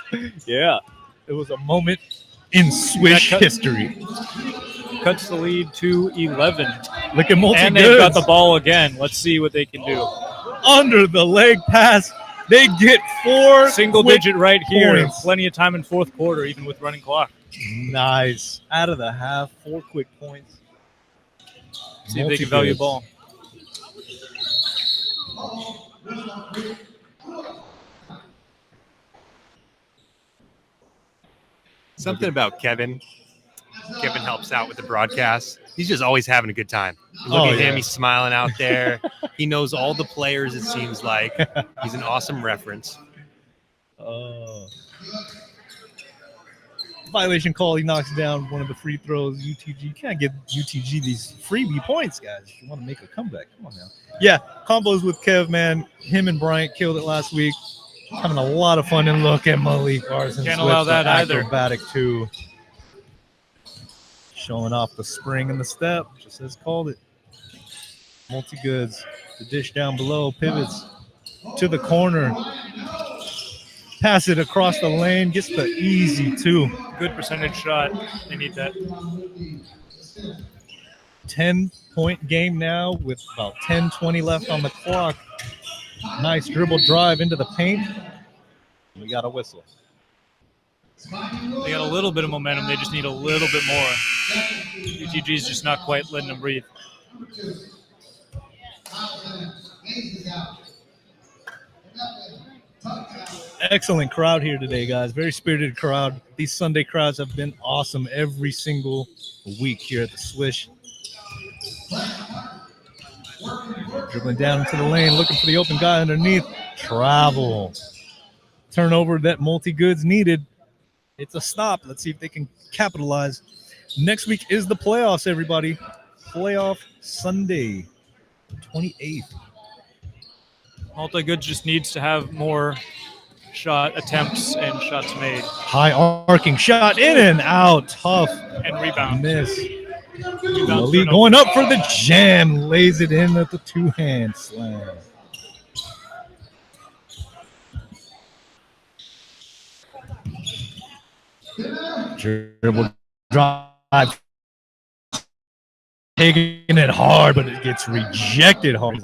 Yeah. It was a moment in Swish history. Cuts the lead to 11. Look at Mulit-Goods. And they've got the ball again. Let's see what they can do. Under the leg pass. They get 4 Single quick digit right here. points. Plenty of time in fourth quarter, even with running clock. Nice. Out of the half, 4 quick points. See if they can value ball. Something about Kevin. Kevin helps out with the broadcast. He's just always having a good time. Look at him. He's smiling out there. He knows all the players, it seems like. He's an awesome reference. Violation call. He knocks down one of the free throws. U.T.G. Can't give U.T.G. these freebie points, guys. If you want to make a comeback, come on now. Yeah, combos with Kev, man. Him and Bryant killed it last week. Having a lot of fun. And look at Malik Parsons. Can't allow that either. Acrobatic too. Showing off the spring and the step, just as called it. Mulit-Goods, the dish down below, pivots to the corner. Pass it across the lane, gets the easy two. Good percentage shot. They need that. 10-point game now with about 10-20 left on the clock. Nice dribble drive into the paint. We got a whistle. They got a little bit of momentum. They just need a little bit more. U.T.G is just not quite letting them breathe. Excellent crowd here today, guys. Very spirited crowd. These Sunday crowds have been awesome every single week here at the Swish. Dribbling down into the lane, looking for the open guy underneath. Travel. Turnover that Mulit-Goods needed. It's a stop. Let's see if they can capitalize. Next week is the playoffs, everybody. Playoff Sunday, 28th. Mulit-Goods just needs to have more shot attempts and shots made. High arcing shot, in and out. Tough. And rebound. Miss. Rebounds Malik going up for the jam. Lays it in at the two-hand slam. Dribble drive. Taking it hard, but it gets rejected hard.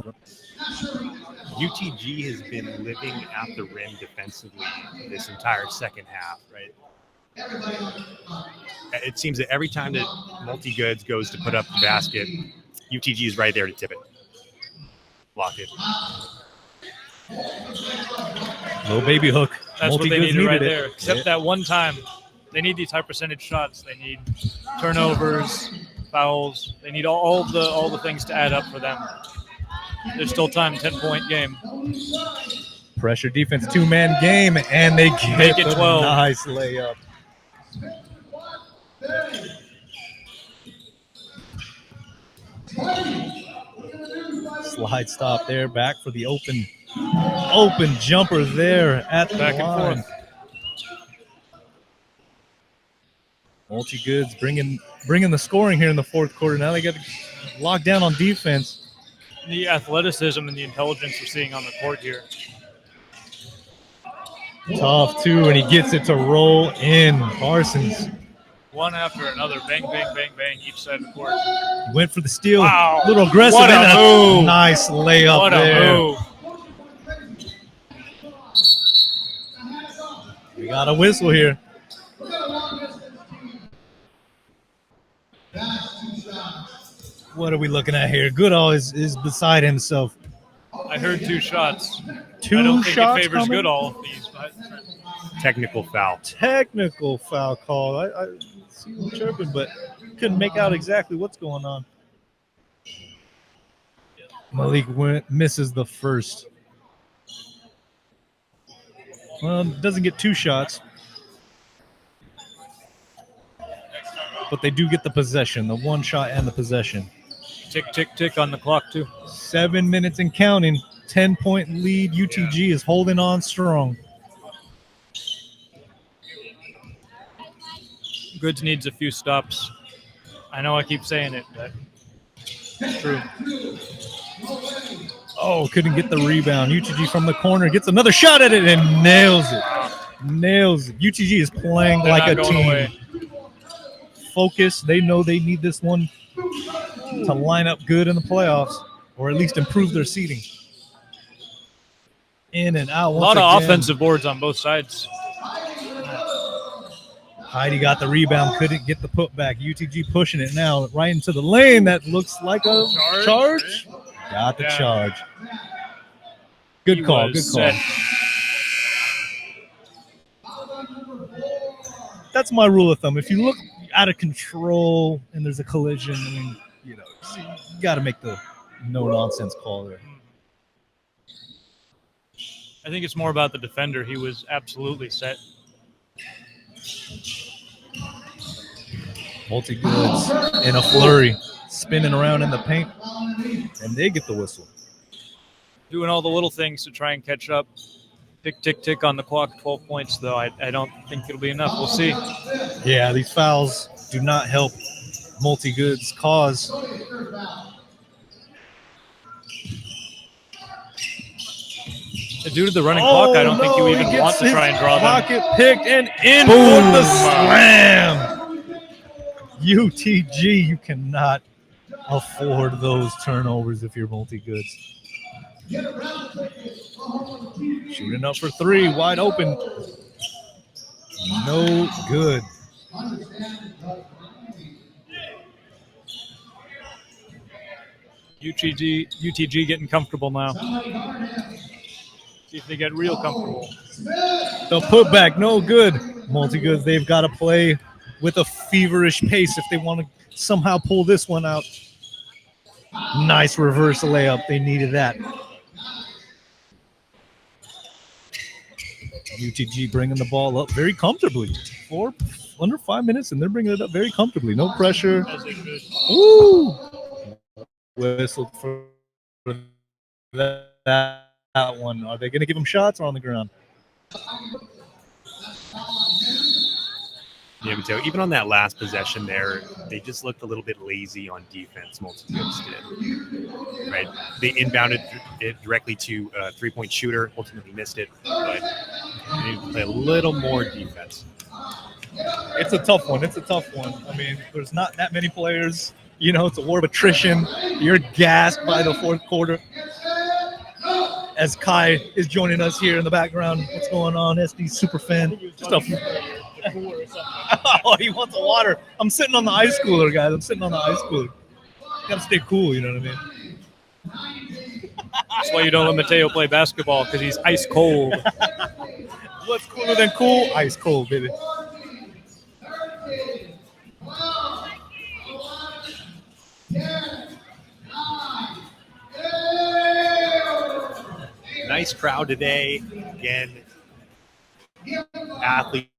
U.T.G has been living at the rim defensively this entire second half, right? It seems that every time that Mulit-Goods goes to put up the basket, U.T.G is right there to tip it. Block it. Little baby hook. That's what they needed right there. Except Yeah. that one time, they need these high percentage shots. They need turnovers, fouls. They need all the things to add up for them. There's still time. 10-point game. Pressure defense, 2-man game, and they Make get it the 12. nice layup. Slide stop there, back for the open jumper there at the Back and line. forth. Mulit-Goods bringing the scoring here in the fourth quarter. Now they got to lock down on defense. The athleticism and the intelligence we're seeing on the court here. Tough too, and he gets it to roll in. Parsons One after another. Bang, bang, bang, bang, each side of the court. went for the steal. Wow. Little aggressive. What a and move. Nice layup What a there. move. We got a whistle here. What are we looking at here? Goodall is beside himself. I heard 2 shots. Two I don't think shots it favors coming? Goodall. These, but Technical foul. Technical foul call. I see him chirping, but couldn't make out exactly what's going on. Malik misses the first. Well, doesn't get 2 shots. But they do get the possession, the 1 shot and the possession. tick, tick, tick on the clock, too. 7 minutes and counting. 10-point lead. U.T.G is holding on strong. Goods needs a few stops. I know I keep saying it, but it's true. Oh, couldn't get the rebound. U.T.G from the corner gets another shot at it and nails it. Nails it. U.T.G is playing They're like not a going team. away. Focus. They know they need this one to line up good in the playoffs, or at least improve their seeding. In and out. A lot of offensive boards on both sides. Heidi got the rebound, couldn't get the putback. U.T.G pushing it now right into the lane. That looks like a charge. Got the charge. Good call. Good call. That's my rule of thumb. If you look out of control and there's a collision, I mean, you got to make the no nonsense call there. I think it's more about the defender. He was absolutely set. Mulit-Goods in a flurry, spinning around in the paint, and they get the whistle. Doing all the little things to try and catch up. Tick, tick, tick on the clock. 12 points, though. I don't think it'll be enough. We'll see. Yeah, these fouls do not help Mulit-Goods' cause. Due to the running clock, I don't think you even want to try and draw them. Pocket picked and in Boom. for the slam. U.T.G, you cannot afford those turnovers if you're Mulit-Goods. Shooting up for 3, wide open. No good. U.T.G getting comfortable now. See if they get real comfortable. The putback, no good. Mulit-Goods, they've got to play with a feverish pace if they want to somehow pull this one out. Nice reverse layup. They needed that. U.T.G bringing the ball up very comfortably. Under 5 minutes, and they're bringing it up very comfortably. No pressure. Woo! Whistled for that one. Are they going to give them shots or on the ground? Yeah, but so even on that last possession there, they just looked a little bit lazy on defense. Mulit-Goods did. Right? They inbounded it directly to a 3-point shooter, ultimately missed it, but they need to play a little more defense. It's a tough one. It's a tough one. I mean, there's not that many players. You know, it's a war of attrition. You're gassed by the fourth quarter. As Kai is joining us here in the background, what's going on? SD Superfan. Just oh, he wants a water. I'm sitting on the ice cooler, guys. I'm sitting on the ice cooler. Gotta stay cool, you know what I mean? That's why you don't let Mateo play basketball, because he's ice cold. What's cooler than cool? Ice cold, baby. Nice crowd today. Again, athletes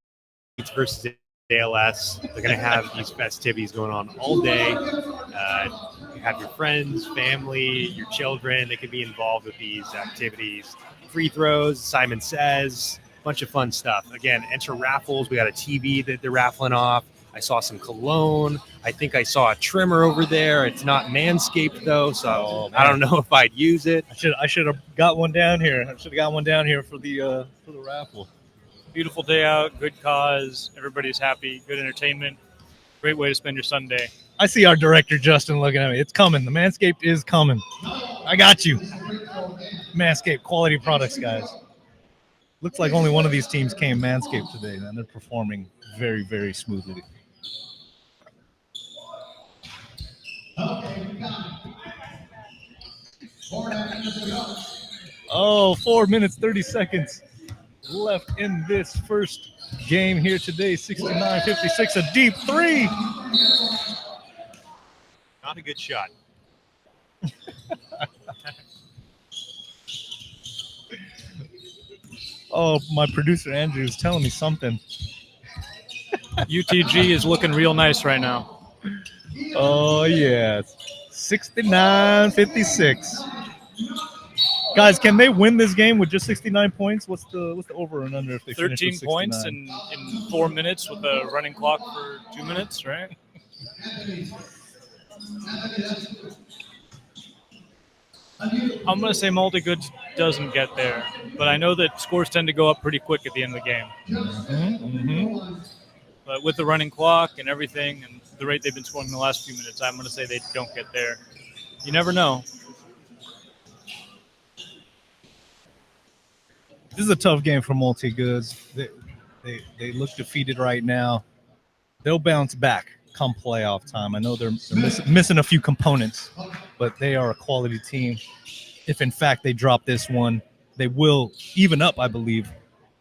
versus ALS. They're going to have these festivities going on all day. You have your friends, family, your children. They can be involved with these activities. Free throws, Simon Says, a bunch of fun stuff. Again, enter raffles. We got a TV that they're raffling off. I saw some cologne. I think I saw a trimmer over there. It's not Manscaped though, so I don't know if I'd use it. I should have got one down here. I should have got one down here for the raffle. Beautiful day out, good cause. Everybody's happy, good entertainment. Great way to spend your Sunday. I see our director Justin looking at me. It's coming. The Manscaped is coming. I got you. Manscaped quality products, guys. Looks like only one of these teams came Manscaped today, man. They're performing very, very smoothly. Oh, 4 minutes, 30 seconds left in this first game here today. 69-56, a deep three. Not a good shot. Oh, my producer Andrew is telling me something. U.T.G is looking real nice right now. Oh, yeah. 69-56. Guys, can they win this game with just 69 points? What's the over and under if they finish 13 with points 69? in 4 minutes with a running clock for 2 minutes, right? I'm going to say Mulit-Goods doesn't get there, but I know that scores tend to go up pretty quick at the end of the game. But with the running clock and everything and the rate they've been scoring in the last few minutes, I'm going to say they don't get there. You never know. This is a tough game for Mulit-Goods. They look defeated right now. They'll bounce back come playoff time. I know they're missing a few components, but they are a quality team. If in fact they drop this one, they will even up, I believe,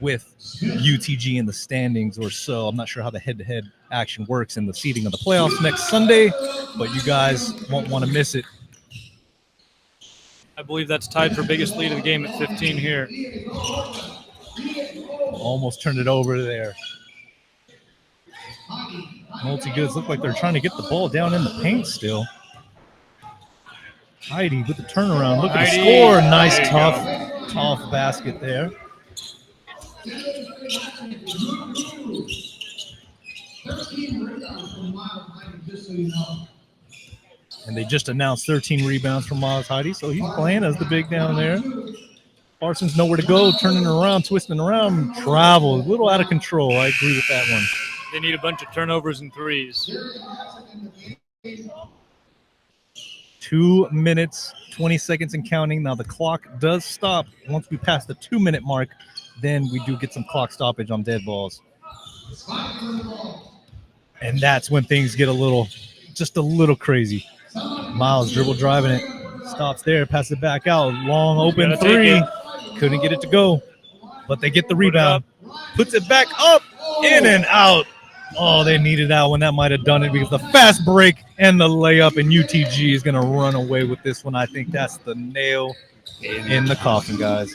with U.T.G in the standings or so. I'm not sure how the head-to-head action works in the seeding of the playoffs next Sunday, but you guys won't want to miss it. I believe that's tied for biggest lead of the game at 15 here. Almost turned it over there. Mulit-Goods look like they're trying to get the ball down in the paint still. Heidi with the turnaround. Look at the score. Nice, tough basket there. And they just announced 13 rebounds from Miles Heidi, so he's playing as the big down there. Parsons nowhere to go, turning around, twisting around, travel. A little out of control. I agree with that one. They need a bunch of turnovers and threes. 2 minutes, 20 seconds and counting. Now the clock does stop once we pass the 2-minute mark. Then we do get some clock stoppage on dead balls. And that's when things get just a little crazy. Miles dribble driving it. Stops there, passes it back out. Long open three. Couldn't get it to go. But they get the rebound. Puts it back up, in and out. Oh, they needed that one. That might have done it because the fast break and the layup, and U.T.G is going to run away with this one. I think that's the nail in the coffin, guys.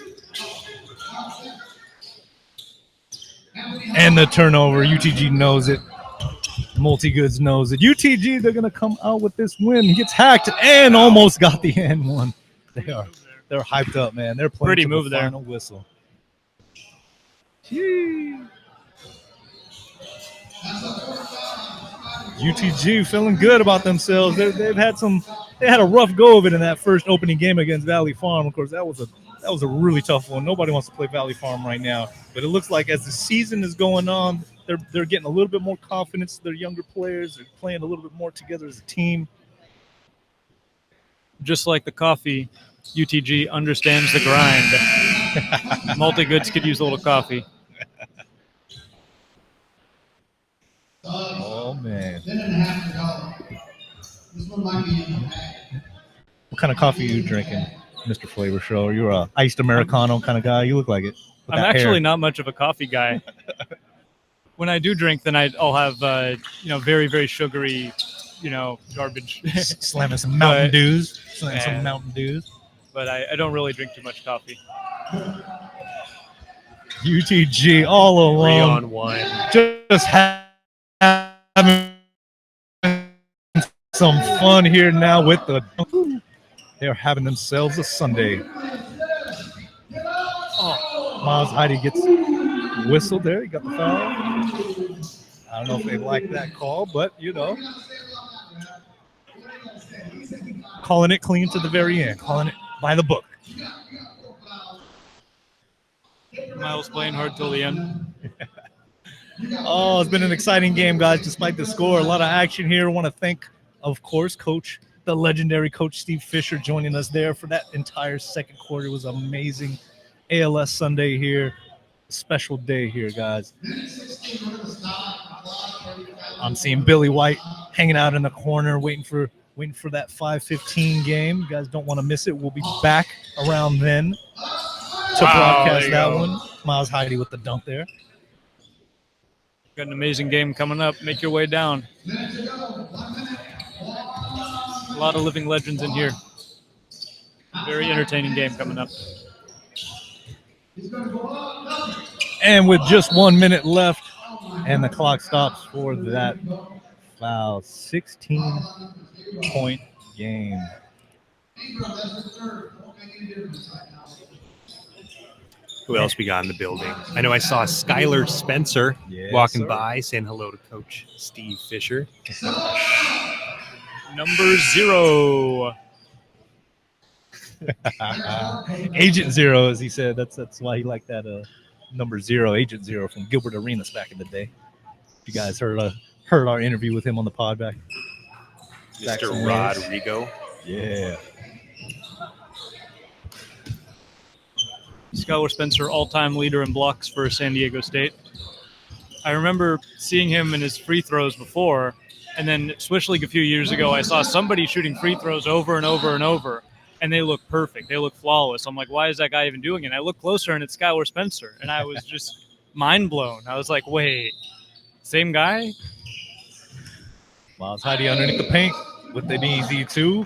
And the turnover. U.T.G knows it. Mulit-Goods knows it. U.T.G, they're going to come out with this win. He gets hacked and almost got the end one. They're hyped up, man. They're playing pretty to move the there. Final whistle. Gee. U.T.G feeling good about themselves. They had a rough go of it in that first opening game against Valley Farm. Of course, that was a That was a really tough one. Nobody wants to play Valley Farm right now, but it looks like as the season is going on, they're getting a little bit more confidence. Their younger players are playing a little bit more together as a team. Just like the coffee, U.T.G understands the grind. Mulit-Goods could use a little coffee. Oh man! Minute and a half to go. This one might be in the bag. What kind of coffee are you drinking, Mr. Flavor Show? You're a iced Americano kind of guy. You look like it. I'm actually not much of a coffee guy. When I do drink, then I'll have very, very sugary, garbage. Slamming some Mountain Dews. Slamming Yeah. some Mountain Dews. But I don't really drink too much coffee. U.T.G. all 3 alone. on 1. Just having some fun here now with the. They're having themselves a Sunday. Oh, Miles Heidi gets whistled there. He got the foul. I don't know if they like that call, but calling it clean to the very end, calling it by the book. Miles playing hard till the end. Oh, it's been an exciting game, guys, despite the score. A lot of action here. I want to thank, of course, the legendary Coach Steve Fisher joining us there for that entire second quarter. It was amazing. ALS Sunday here. Special day here, guys. I'm seeing Billy White hanging out in the corner, waiting for that 5:15 game. You guys don't want to miss it. We'll be back around then to broadcast that one. Miles Heidi with the dunk there. Got an amazing game coming up. Make your way down. A lot of living legends in here. Very entertaining game coming up. And with just 1 minute left, and the clock stops for that foul. 16-point game. Who else we got in the building? I know I saw Skylar Spencer walking by saying hello to Coach Steve Fisher. Number 0. Agent Zero, as he said. That's why he liked that number 0, Agent Zero from Gilbert Arenas back in the day. You guys heard our interview with him on the pod back. Mr. Rodrigo. Yeah. Skylar Spencer, all-time leader in blocks for San Diego State. I remember seeing him in his free throws before, and then Swish League a few years ago, I saw somebody shooting free throws over and over and over, and they look perfect. They look flawless. I'm like, why is that guy even doing it? And I look closer, and it's Skylar Spencer, and I was just mind blown. I was like, wait, same guy? Miles Heidi underneath the paint with the easy 2,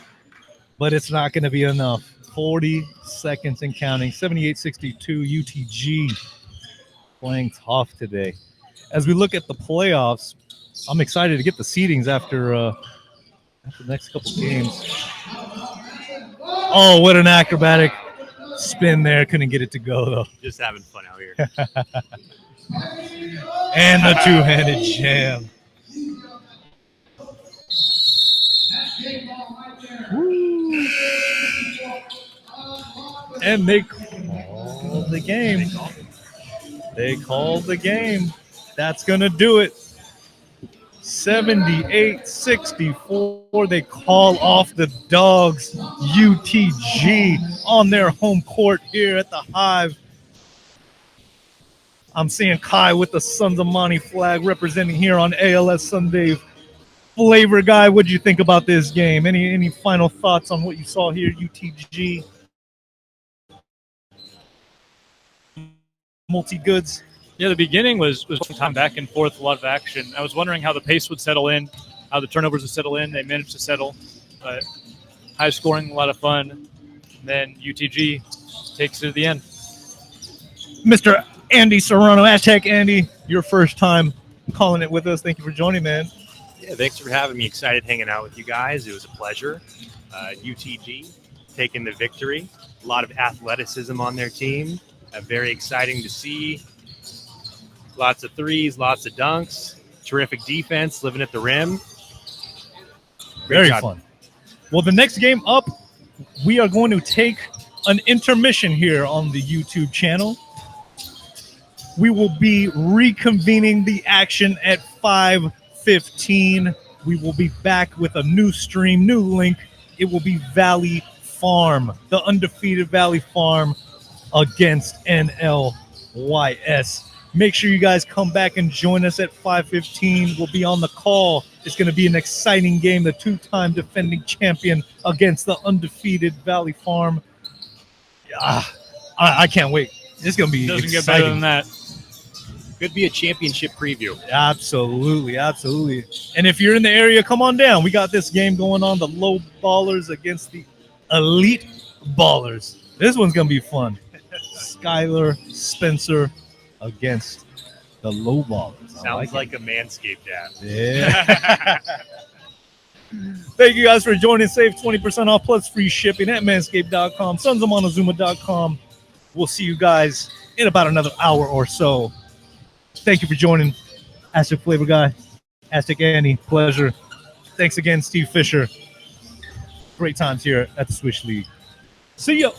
but it's not going to be enough. 40 seconds and counting. 78-62 U.T.G. playing tough today. As we look at the playoffs, I'm excited to get the seedings after the next couple games. Oh, what an acrobatic spin there. Couldn't get it to go, though. Just having fun out here. And the two-handed jam. Woo. And they called the game. They called the game. That's going to do it. 78-64. They call off the Dogs. U.T.G. on their home court here at the Hive. I'm seeing Kai with the Sons of Monty flag representing here on ALS Sunday. Flavor guy, what did you think about this game? Any final thoughts on what you saw here, U.T.G.? Mulit-Goods. Yeah, the beginning was time back and forth, a lot of action. I was wondering how the pace would settle in, how the turnovers would settle in. They managed to settle, but high scoring, a lot of fun. And then U.T.G. takes it to the end. Mr. Andy Serrano, #Andy, your first time calling it with us. Thank you for joining, man. Yeah, thanks for having me. Excited hanging out with you guys. It was a pleasure. U.T.G. taking the victory. A lot of athleticism on their team. Very exciting to see. Lots of threes, lots of dunks. Terrific defense, living at the rim. Great Very job. fun. Well, the next game up, we are going to take an intermission here on the YouTube channel. We will be reconvening the action at 5:15. We will be back with a new stream, new link. It will be Valley Farm, the undefeated Valley Farm against NLYS. Make sure you guys come back and join us at 5:15. We'll be on the call. It's going to be an exciting game. The two-time defending champion against the undefeated Valley Farm. I can't wait. It's going to be Doesn't exciting. get better than that. Could be a championship preview. Absolutely, absolutely. And if you're in the area, come on down. We got this game going on, the low ballers against the elite ballers. This one's going to be fun. Skylar Spencer against the low ballers. Sounds like a Manscaped ad. Yeah. Thank you guys for joining. Save 20% off plus free shipping at manscaped.com, sonsomonezuma.com. We'll see you guys in about another hour or so. Thank you for joining. Aztec Flavor Guy, Aztec Annie, pleasure. Thanks again, Steve Fisher. Great times here at the Swish League. See ya.